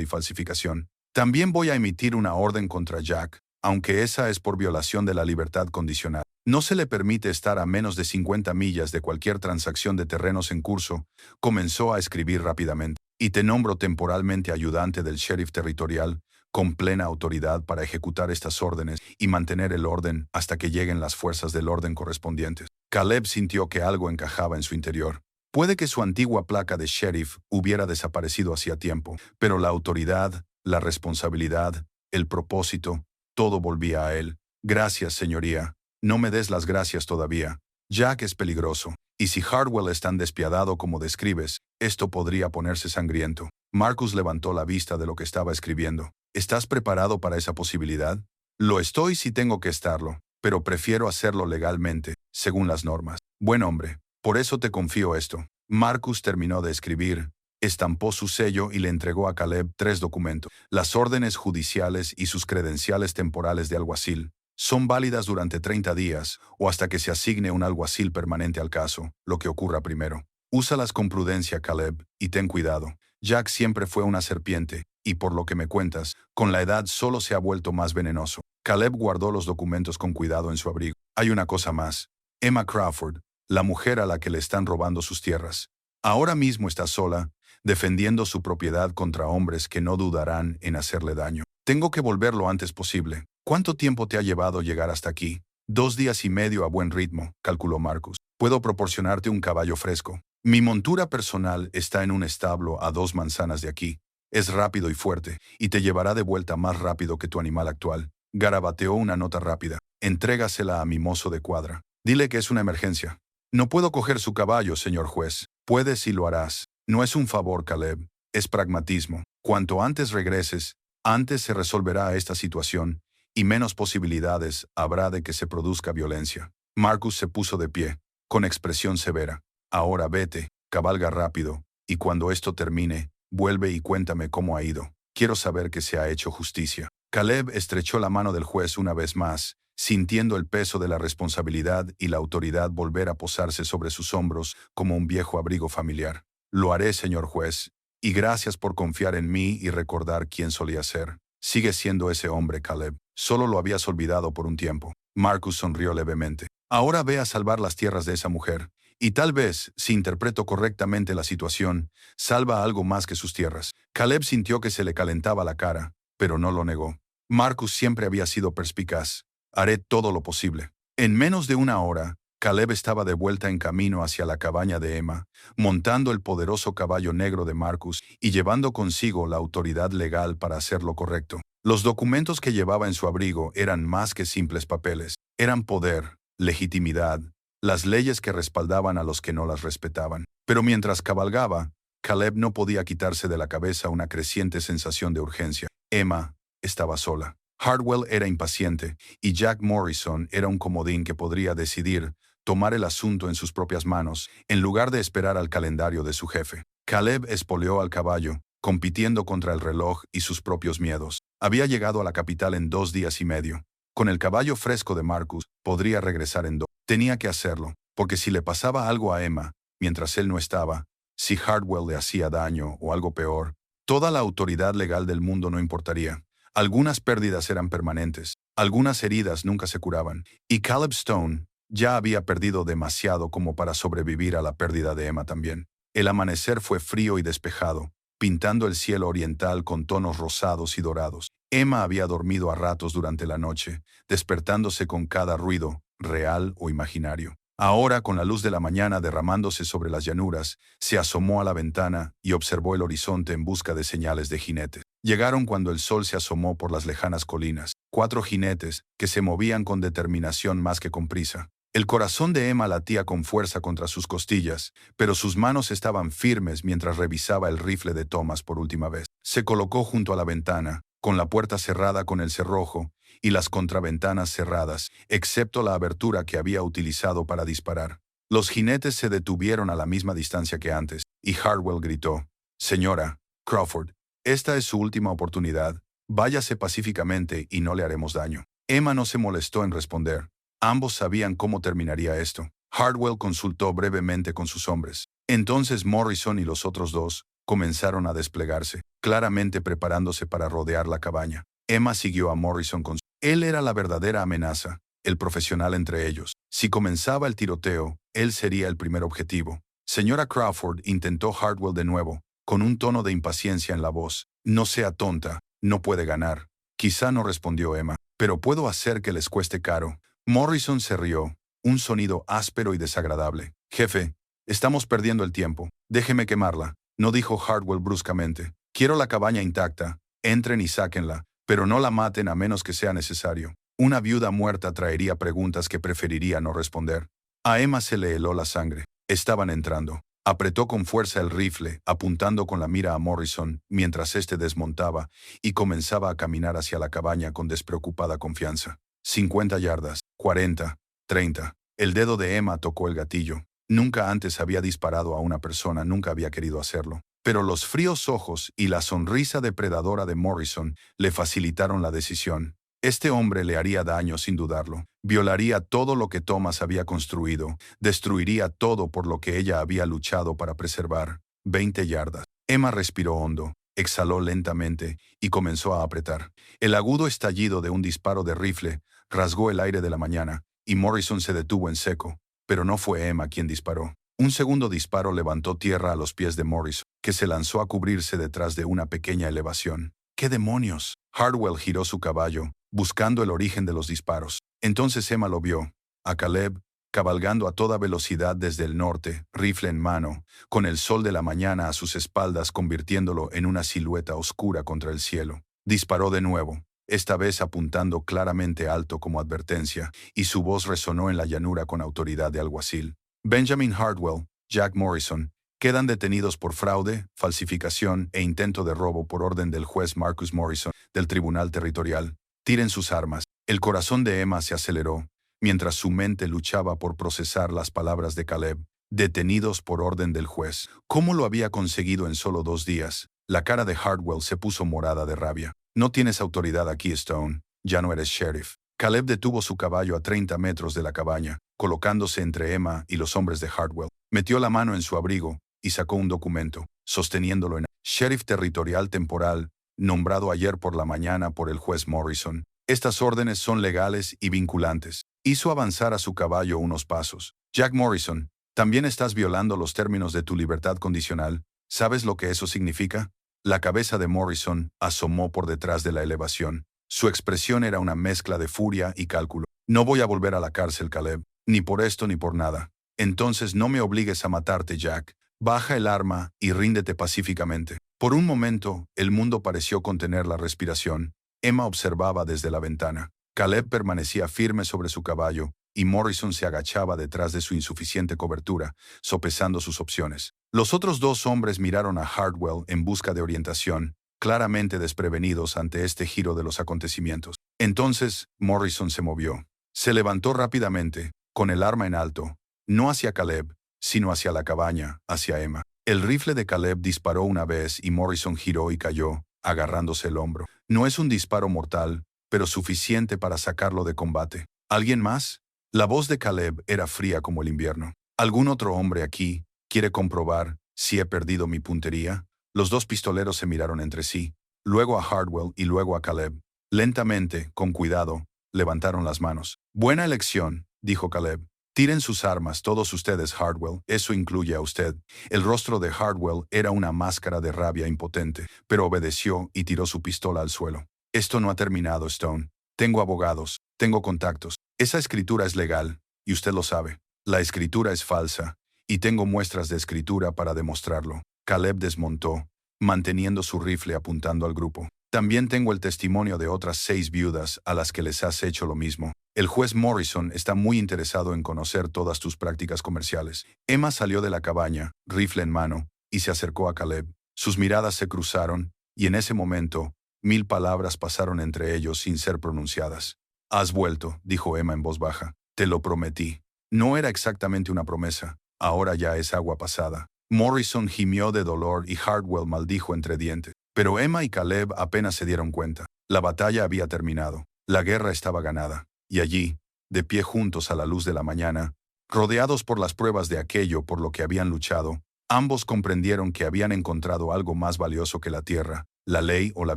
y falsificación. También voy a emitir una orden contra Jack, aunque esa es por violación de la libertad condicional. No se le permite estar a menos de 50 millas de cualquier transacción de terrenos en curso. Comenzó a escribir rápidamente. Y te nombro temporalmente ayudante del sheriff territorial, con plena autoridad para ejecutar estas órdenes y mantener el orden hasta que lleguen las fuerzas del orden correspondientes. Caleb sintió que algo encajaba en su interior. Puede que su antigua placa de sheriff hubiera desaparecido hacía tiempo, pero la autoridad, la responsabilidad, el propósito, todo volvía a él. Gracias, señoría. No me des las gracias todavía. Jack es peligroso, y si Hardwell es tan despiadado como describes, esto podría ponerse sangriento. Marcus levantó la vista de lo que estaba escribiendo. ¿Estás preparado para esa posibilidad? Lo estoy si tengo que estarlo, pero prefiero hacerlo legalmente, según las normas. Buen hombre, por eso te confío esto. Marcus terminó de escribir, estampó su sello y le entregó a Caleb 3 documentos. Las órdenes judiciales y sus credenciales temporales de alguacil. Son válidas durante 30 días o hasta que se asigne un alguacil permanente al caso, lo que ocurra primero. Úsalas con prudencia, Caleb, y ten cuidado. Jack siempre fue una serpiente, y por lo que me cuentas, con la edad solo se ha vuelto más venenoso. Caleb guardó los documentos con cuidado en su abrigo. Hay una cosa más. Emma Crawford, la mujer a la que le están robando sus tierras. Ahora mismo está sola, defendiendo su propiedad contra hombres que no dudarán en hacerle daño. Tengo que volver lo antes posible. ¿Cuánto tiempo te ha llevado llegar hasta aquí? 2 días y medio a buen ritmo, calculó Marcus. Puedo proporcionarte un caballo fresco. Mi montura personal está en un establo a 2 manzanas de aquí. Es rápido y fuerte, y te llevará de vuelta más rápido que tu animal actual. Garabateó una nota rápida. Entrégasela a mi mozo de cuadra. Dile que es una emergencia. No puedo coger su caballo, señor juez. Puedes y lo harás. No es un favor, Caleb. Es pragmatismo. Cuanto antes regreses, antes se resolverá esta situación, y menos posibilidades habrá de que se produzca violencia. Marcus se puso de pie, con expresión severa. Ahora vete, cabalga rápido, y cuando esto termine, vuelve y cuéntame cómo ha ido. Quiero saber que se ha hecho justicia. Caleb estrechó la mano del juez una vez más, sintiendo el peso de la responsabilidad y la autoridad volver a posarse sobre sus hombros como un viejo abrigo familiar. Lo haré, señor juez, y gracias por confiar en mí y recordar quién solía ser. Sigue siendo ese hombre, Caleb. Solo lo habías olvidado por un tiempo. Marcus sonrió levemente. Ahora ve a salvar las tierras de esa mujer. Y tal vez, si interpreto correctamente la situación, salva algo más que sus tierras. Caleb sintió que se le calentaba la cara, pero no lo negó. Marcus siempre había sido perspicaz. Haré todo lo posible. En menos de una hora, Caleb estaba de vuelta en camino hacia la cabaña de Emma, montando el poderoso caballo negro de Marcus y llevando consigo la autoridad legal para hacer lo correcto. Los documentos que llevaba en su abrigo eran más que simples papeles. Eran poder, legitimidad, las leyes que respaldaban a los que no las respetaban. Pero mientras cabalgaba, Caleb no podía quitarse de la cabeza una creciente sensación de urgencia. Emma estaba sola. Hardwell era impaciente, y Jack Morrison era un comodín que podría decidir tomar el asunto en sus propias manos, en lugar de esperar al calendario de su jefe. Caleb espoleó al caballo, compitiendo contra el reloj y sus propios miedos. Había llegado a la capital en 2 días y medio. Con el caballo fresco de Marcus, podría regresar en 2. Tenía que hacerlo, porque si le pasaba algo a Emma, mientras él no estaba, si Hardwell le hacía daño o algo peor, toda la autoridad legal del mundo no importaría. Algunas pérdidas eran permanentes, algunas heridas nunca se curaban, y Caleb Stone ya había perdido demasiado como para sobrevivir a la pérdida de Emma también. El amanecer fue frío y despejado, pintando el cielo oriental con tonos rosados y dorados. Emma había dormido a ratos durante la noche, despertándose con cada ruido, real o imaginario. Ahora, con la luz de la mañana derramándose sobre las llanuras, se asomó a la ventana y observó el horizonte en busca de señales de jinetes. Llegaron cuando el sol se asomó por las lejanas colinas. 4 jinetes que se movían con determinación más que con prisa. El corazón de Emma latía con fuerza contra sus costillas, pero sus manos estaban firmes mientras revisaba el rifle de Thomas por última vez. Se colocó junto a la ventana, con la puerta cerrada con el cerrojo y las contraventanas cerradas, excepto la abertura que había utilizado para disparar. Los jinetes se detuvieron a la misma distancia que antes, y Hardwell gritó: «Señora Crawford, esta es su última oportunidad. Váyase pacíficamente y no le haremos daño». Emma no se molestó en responder. Ambos sabían cómo terminaría esto. Hardwell consultó brevemente con sus hombres. Entonces Morrison y los otros 2 comenzaron a desplegarse, claramente preparándose para rodear la cabaña. Emma siguió a Morrison con su... Él era la verdadera amenaza, el profesional entre ellos. Si comenzaba el tiroteo, él sería el primer objetivo. «Señora Crawford», intentó Hardwell de nuevo, con un tono de impaciencia en la voz. «No sea tonta, no puede ganar». «Quizá no», respondió Emma, «pero puedo hacer que les cueste caro». Morrison se rió, un sonido áspero y desagradable. «Jefe, estamos perdiendo el tiempo. Déjeme quemarla», no dijo Hardwell bruscamente. «Quiero la cabaña intacta. Entren y sáquenla, pero no la maten a menos que sea necesario». Una viuda muerta traería preguntas que preferiría no responder. A Emma se le heló la sangre. Estaban entrando. Apretó con fuerza el rifle, apuntando con la mira a Morrison, mientras éste desmontaba y comenzaba a caminar hacia la cabaña con despreocupada confianza. 50 yardas, 40, 30. El dedo de Emma tocó el gatillo. Nunca antes había disparado a una persona, nunca había querido hacerlo. Pero los fríos ojos y la sonrisa depredadora de Morrison le facilitaron la decisión. Este hombre le haría daño sin dudarlo. Violaría todo lo que Thomas había construido. Destruiría todo por lo que ella había luchado para preservar. 20 yardas. Emma respiró hondo, exhaló lentamente y comenzó a apretar. El agudo estallido de un disparo de rifle rasgó el aire de la mañana, y Morrison se detuvo en seco, pero no fue Emma quien disparó. Un segundo disparo levantó tierra a los pies de Morrison, que se lanzó a cubrirse detrás de una pequeña elevación. «¿Qué demonios?». Hardwell giró su caballo, buscando el origen de los disparos. Entonces Emma lo vio, a Caleb, cabalgando a toda velocidad desde el norte, rifle en mano, con el sol de la mañana a sus espaldas convirtiéndolo en una silueta oscura contra el cielo. Disparó de nuevo, esta vez apuntando claramente alto como advertencia, y su voz resonó en la llanura con autoridad de alguacil. «Benjamin Hardwell, Jack Morrison, quedan detenidos por fraude, falsificación e intento de robo por orden del juez Marcus Morrison, del Tribunal Territorial. Tiren sus armas». El corazón de Emma se aceleró, mientras su mente luchaba por procesar las palabras de Caleb. «Detenidos por orden del juez». ¿Cómo lo había conseguido en solo 2 días? La cara de Hardwell se puso morada de rabia. «No tienes autoridad aquí, Stone. Ya no eres sheriff». Caleb detuvo su caballo a 30 metros de la cabaña, colocándose entre Emma y los hombres de Hardwell. Metió la mano en su abrigo y sacó un documento, sosteniéndolo en sheriff territorial temporal, nombrado ayer por la mañana por el juez Morrison. Estas órdenes son legales y vinculantes. Hizo avanzar a su caballo unos pasos. «Jack Morrison, también estás violando los términos de tu libertad condicional. ¿Sabes lo que eso significa?». La cabeza de Morrison asomó por detrás de la elevación. Su expresión era una mezcla de furia y cálculo. «No voy a volver a la cárcel, Caleb. Ni por esto ni por nada. Entonces no me obligues a matarte, Jack. Baja el arma y ríndete pacíficamente». Por un momento, el mundo pareció contener la respiración. Emma observaba desde la ventana. Caleb permanecía firme sobre su caballo, y Morrison se agachaba detrás de su insuficiente cobertura, sopesando sus opciones. Los otros dos hombres miraron a Hardwell en busca de orientación, claramente desprevenidos ante este giro de los acontecimientos. Entonces, Morrison se movió. Se levantó rápidamente, con el arma en alto, no hacia Caleb, sino hacia la cabaña, hacia Emma. El rifle de Caleb disparó una vez y Morrison giró y cayó, agarrándose el hombro. No es un disparo mortal, pero suficiente para sacarlo de combate. ¿Alguien más? La voz de Caleb era fría como el invierno. ¿Algún otro hombre aquí quiere comprobar si he perdido mi puntería? Los dos pistoleros se miraron entre sí, luego a Hardwell y luego a Caleb. Lentamente, con cuidado, levantaron las manos. Buena elección, dijo Caleb. Tiren sus armas, todos ustedes, Hardwell. Eso incluye a usted. El rostro de Hardwell era una máscara de rabia impotente, pero obedeció y tiró su pistola al suelo. Esto no ha terminado, Stone. Tengo abogados, tengo contactos. Esa escritura es legal, y usted lo sabe. La escritura es falsa, y tengo muestras de escritura para demostrarlo. Caleb desmontó, manteniendo su rifle apuntando al grupo. También tengo el testimonio de otras 6 viudas a las que les has hecho lo mismo. El juez Morrison está muy interesado en conocer todas tus prácticas comerciales. Emma salió de la cabaña, rifle en mano, y se acercó a Caleb. Sus miradas se cruzaron, y en ese momento, 1000 palabras pasaron entre ellos sin ser pronunciadas. Has vuelto, dijo Emma en voz baja. Te lo prometí. No era exactamente una promesa. Ahora ya es agua pasada. Morrison gimió de dolor y Hardwell maldijo entre dientes. Pero Emma y Caleb apenas se dieron cuenta. La batalla había terminado. La guerra estaba ganada. Y allí, de pie juntos a la luz de la mañana, rodeados por las pruebas de aquello por lo que habían luchado, ambos comprendieron que habían encontrado algo más valioso que la tierra, la ley o la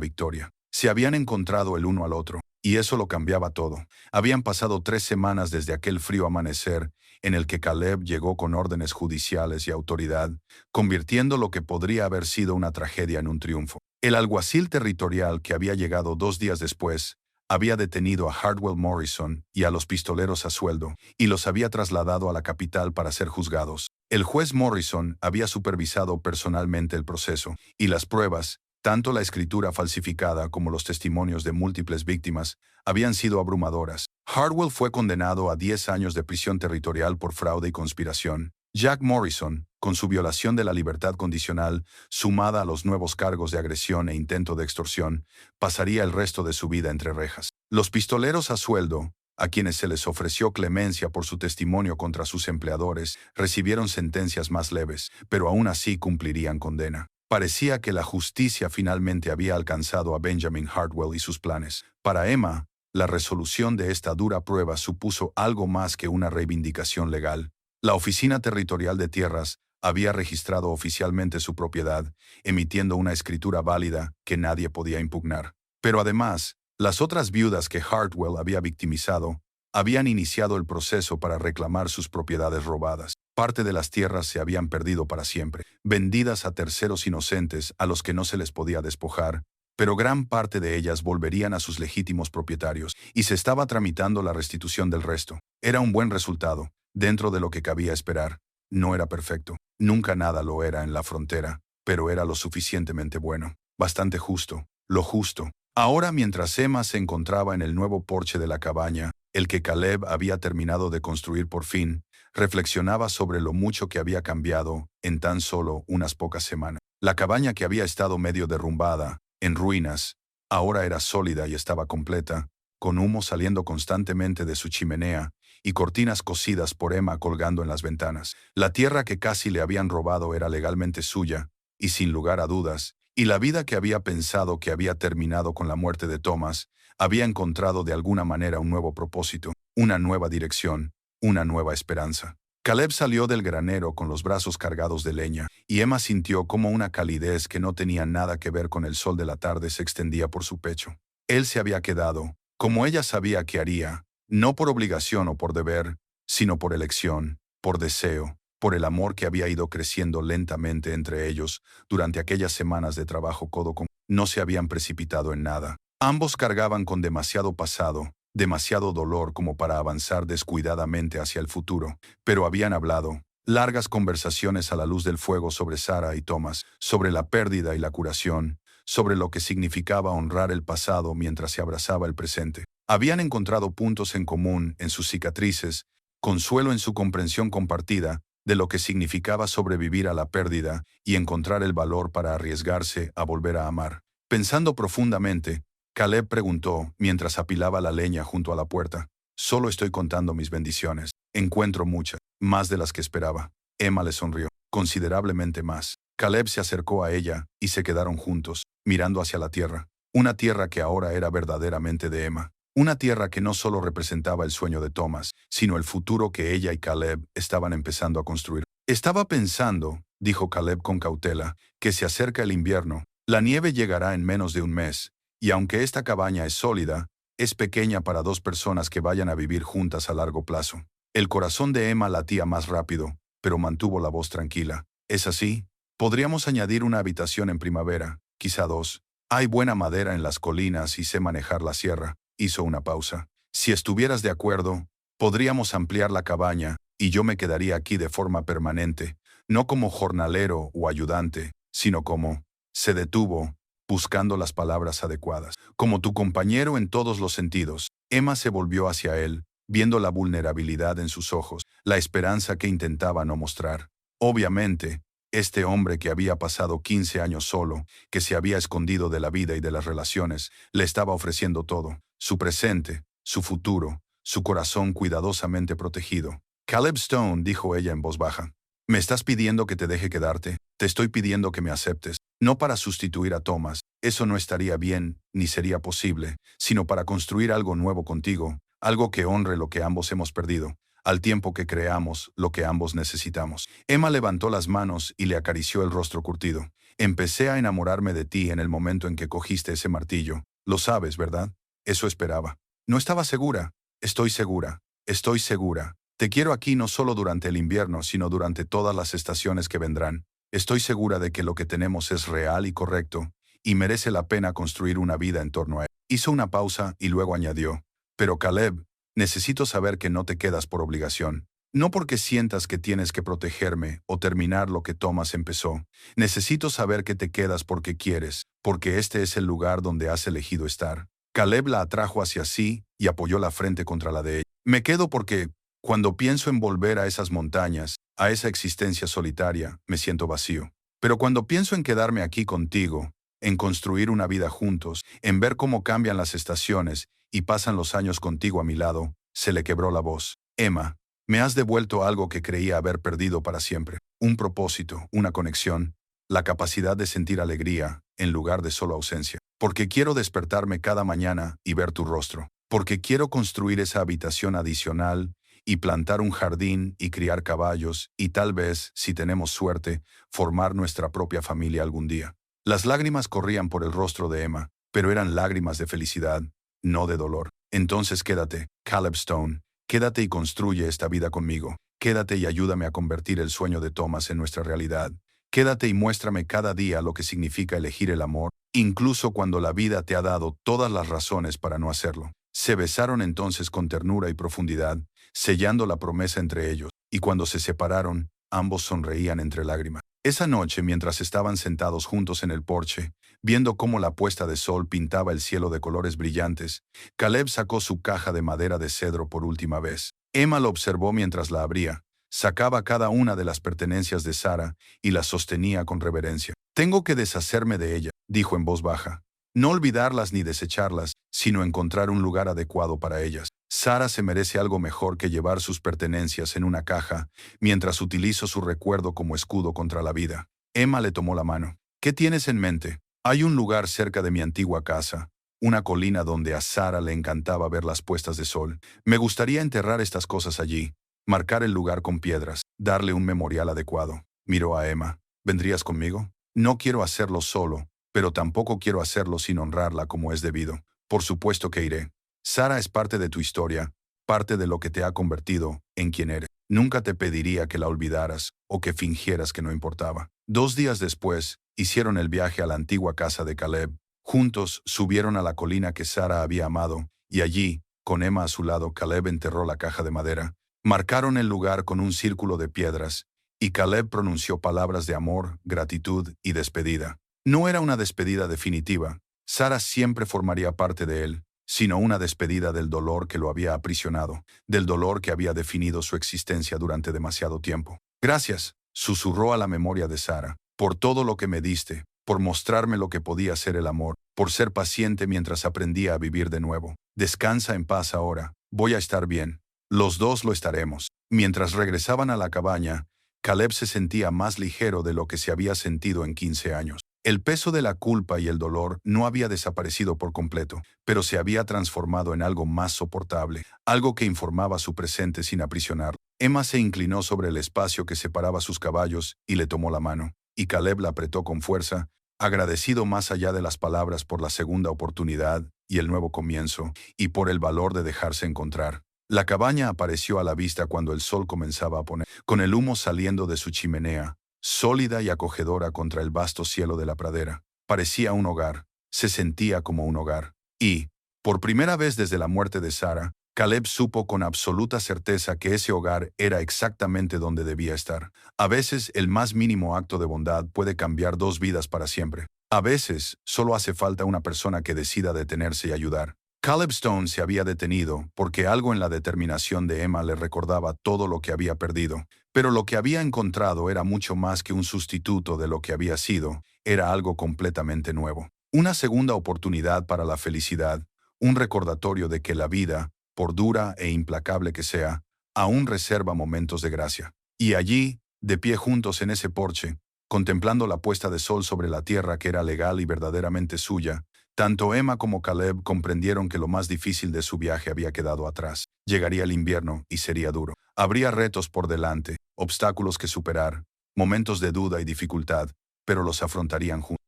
victoria. Se habían encontrado el uno al otro, y eso lo cambiaba todo. Habían pasado 3 semanas desde aquel frío amanecer en el que Caleb llegó con órdenes judiciales y autoridad, convirtiendo lo que podría haber sido una tragedia en un triunfo. El alguacil territorial que había llegado 2 días después había detenido a Hardwell Morrison y a los pistoleros a sueldo, y los había trasladado a la capital para ser juzgados. El juez Morrison había supervisado personalmente el proceso, y las pruebas, tanto la escritura falsificada como los testimonios de múltiples víctimas, habían sido abrumadoras. Hardwell fue condenado a 10 años de prisión territorial por fraude y conspiración. Jack Morrison, con su violación de la libertad condicional, sumada a los nuevos cargos de agresión e intento de extorsión, pasaría el resto de su vida entre rejas. Los pistoleros a sueldo, a quienes se les ofreció clemencia por su testimonio contra sus empleadores, recibieron sentencias más leves, pero aún así cumplirían condena. Parecía que la justicia finalmente había alcanzado a Benjamin Hardwell y sus planes. Para Emma, la resolución de esta dura prueba supuso algo más que una reivindicación legal. La Oficina Territorial de Tierras había registrado oficialmente su propiedad, emitiendo una escritura válida que nadie podía impugnar. Pero además, las otras viudas que Hardwell había victimizado habían iniciado el proceso para reclamar sus propiedades robadas. Parte de las tierras se habían perdido para siempre, vendidas a terceros inocentes a los que no se les podía despojar, pero gran parte de ellas volverían a sus legítimos propietarios, y se estaba tramitando la restitución del resto. Era un buen resultado, dentro de lo que cabía esperar. No era perfecto, nunca nada lo era en la frontera, pero era lo suficientemente bueno, bastante justo, lo justo. Ahora, mientras Emma se encontraba en el nuevo porche de la cabaña, el que Caleb había terminado de construir por fin, reflexionaba sobre lo mucho que había cambiado en tan solo unas pocas semanas. La cabaña que había estado medio derrumbada, en ruinas, ahora era sólida y estaba completa, con humo saliendo constantemente de su chimenea y cortinas cosidas por Emma colgando en las ventanas. La tierra que casi le habían robado era legalmente suya, y sin lugar a dudas, y la vida que había pensado que había terminado con la muerte de Thomas, había encontrado de alguna manera un nuevo propósito, una nueva dirección, una nueva esperanza. Caleb salió del granero con los brazos cargados de leña, y Emma sintió como una calidez que no tenía nada que ver con el sol de la tarde se extendía por su pecho. Él se había quedado, como ella sabía que haría, no por obligación o por deber, sino por elección, por deseo, por el amor que había ido creciendo lentamente entre ellos durante aquellas semanas de trabajo codo con codo. No se habían precipitado en nada. Ambos cargaban con demasiado pasado, demasiado dolor como para avanzar descuidadamente hacia el futuro, pero habían hablado. Largas conversaciones a la luz del fuego sobre Sarah y Thomas, sobre la pérdida y la curación, sobre lo que significaba honrar el pasado mientras se abrazaba el presente. Habían encontrado puntos en común en sus cicatrices, consuelo en su comprensión compartida de lo que significaba sobrevivir a la pérdida y encontrar el valor para arriesgarse a volver a amar. Pensando profundamente, Caleb preguntó mientras apilaba la leña junto a la puerta. Solo estoy contando mis bendiciones. Encuentro muchas, más de las que esperaba. Emma le sonrió, considerablemente más. Caleb se acercó a ella y se quedaron juntos, mirando hacia la tierra. Una tierra que ahora era verdaderamente de Emma. Una tierra que no solo representaba el sueño de Thomas, sino el futuro que ella y Caleb estaban empezando a construir. Estaba pensando, dijo Caleb con cautela, que se acerca el invierno. La nieve llegará en menos de un mes, y aunque esta cabaña es sólida, es pequeña para dos personas que vayan a vivir juntas a largo plazo. El corazón de Emma latía más rápido, pero mantuvo la voz tranquila. ¿Es así? Podríamos añadir una habitación en primavera, quizá dos. Hay buena madera en las colinas y sé manejar la sierra. Hizo una pausa. Si estuvieras de acuerdo, podríamos ampliar la cabaña y yo me quedaría aquí de forma permanente, no como jornalero o ayudante, sino como... Se detuvo, buscando las palabras adecuadas. Como tu compañero en todos los sentidos. Emma se volvió hacia él, viendo la vulnerabilidad en sus ojos, la esperanza que intentaba no mostrar. Obviamente, este hombre que había pasado 15 años solo, que se había escondido de la vida y de las relaciones, le estaba ofreciendo todo, su presente, su futuro, su corazón cuidadosamente protegido. Caleb Stone, dijo ella en voz baja, ¿me estás pidiendo que te deje quedarte? Te estoy pidiendo que me aceptes, no para sustituir a Thomas, eso no estaría bien, ni sería posible, sino para construir algo nuevo contigo, algo que honre lo que ambos hemos perdido, al tiempo que creamos lo que ambos necesitamos. Emma levantó las manos y le acarició el rostro curtido. Empecé a enamorarme de ti en el momento en que cogiste ese martillo. Lo sabes, ¿verdad? Eso esperaba. No estaba segura. Estoy segura. Estoy segura. Te quiero aquí no solo durante el invierno, sino durante todas las estaciones que vendrán. Estoy segura de que lo que tenemos es real y correcto, y merece la pena construir una vida en torno a él. Hizo una pausa y luego añadió, pero Caleb, necesito saber que no te quedas por obligación. No porque sientas que tienes que protegerme o terminar lo que Thomas empezó. Necesito saber que te quedas porque quieres, porque este es el lugar donde has elegido estar. Caleb la atrajo hacia sí y apoyó la frente contra la de ella. Me quedo porque, cuando pienso en volver a esas montañas, a esa existencia solitaria, me siento vacío. Pero cuando pienso en quedarme aquí contigo, en construir una vida juntos, en ver cómo cambian las estaciones y pasan los años contigo a mi lado, se le quebró la voz. Emma, me has devuelto algo que creía haber perdido para siempre. Un propósito, una conexión, la capacidad de sentir alegría en lugar de solo ausencia. Porque quiero despertarme cada mañana y ver tu rostro. Porque quiero construir esa habitación adicional y plantar un jardín y criar caballos y tal vez, si tenemos suerte, formar nuestra propia familia algún día. Las lágrimas corrían por el rostro de Emma, pero eran lágrimas de felicidad, no de dolor. Entonces quédate, Caleb Stone, quédate y construye esta vida conmigo. Quédate y ayúdame a convertir el sueño de Thomas en nuestra realidad. Quédate y muéstrame cada día lo que significa elegir el amor, incluso cuando la vida te ha dado todas las razones para no hacerlo. Se besaron entonces con ternura y profundidad, sellando la promesa entre ellos, y cuando se separaron, ambos sonreían entre lágrimas. Esa noche, mientras estaban sentados juntos en el porche, viendo cómo la puesta de sol pintaba el cielo de colores brillantes, Caleb sacó su caja de madera de cedro por última vez. Emma lo observó mientras la abría, sacaba cada una de las pertenencias de Sara y las sostenía con reverencia. Tengo que deshacerme de ella, dijo en voz baja. No olvidarlas ni desecharlas, sino encontrar un lugar adecuado para ellas. Sara se merece algo mejor que llevar sus pertenencias en una caja, mientras utilizo su recuerdo como escudo contra la vida. Emma le tomó la mano. ¿Qué tienes en mente? Hay un lugar cerca de mi antigua casa, una colina donde a Sara le encantaba ver las puestas de sol. Me gustaría enterrar estas cosas allí, marcar el lugar con piedras, darle un memorial adecuado. Miró a Emma. ¿Vendrías conmigo? No quiero hacerlo solo, pero tampoco quiero hacerlo sin honrarla como es debido. Por supuesto que iré. Sara es parte de tu historia, parte de lo que te ha convertido en quien eres. Nunca te pediría que la olvidaras o que fingieras que no importaba. 2 días después, hicieron el viaje a la antigua casa de Caleb. Juntos subieron a la colina que Sara había amado, y allí, con Emma a su lado, Caleb enterró la caja de madera. Marcaron el lugar con un círculo de piedras, y Caleb pronunció palabras de amor, gratitud y despedida. No era una despedida definitiva. Sara siempre formaría parte de él, sino una despedida del dolor que lo había aprisionado, del dolor que había definido su existencia durante demasiado tiempo. Gracias, susurró a la memoria de Sara, por todo lo que me diste, por mostrarme lo que podía ser el amor, por ser paciente mientras aprendía a vivir de nuevo. Descansa en paz ahora, voy a estar bien. Los dos lo estaremos. Mientras regresaban a la cabaña, Caleb se sentía más ligero de lo que se había sentido en 15 años. El peso de la culpa y el dolor no había desaparecido por completo, pero se había transformado en algo más soportable, algo que informaba su presente sin aprisionarlo. Emma se inclinó sobre el espacio que separaba sus caballos y le tomó la mano, y Caleb la apretó con fuerza, agradecido más allá de las palabras por la segunda oportunidad y el nuevo comienzo, y por el valor de dejarse encontrar. La cabaña apareció a la vista cuando el sol comenzaba a poner, con el humo saliendo de su chimenea, sólida y acogedora contra el vasto cielo de la pradera. Parecía un hogar, se sentía como un hogar. Y, por primera vez desde la muerte de Sara, Caleb supo con absoluta certeza que ese hogar era exactamente donde debía estar. A veces, el más mínimo acto de bondad puede cambiar dos vidas para siempre. A veces, solo hace falta una persona que decida detenerse y ayudar. Caleb Stone se había detenido porque algo en la determinación de Emma le recordaba todo lo que había perdido. Pero lo que había encontrado era mucho más que un sustituto de lo que había sido, era algo completamente nuevo. Una segunda oportunidad para la felicidad, un recordatorio de que la vida, por dura e implacable que sea, aún reserva momentos de gracia. Y allí, de pie juntos en ese porche, contemplando la puesta de sol sobre la tierra que era legal y verdaderamente suya, tanto Emma como Caleb comprendieron que lo más difícil de su viaje había quedado atrás. Llegaría el invierno y sería duro. Habría retos por delante, obstáculos que superar, momentos de duda y dificultad, pero los afrontarían juntos.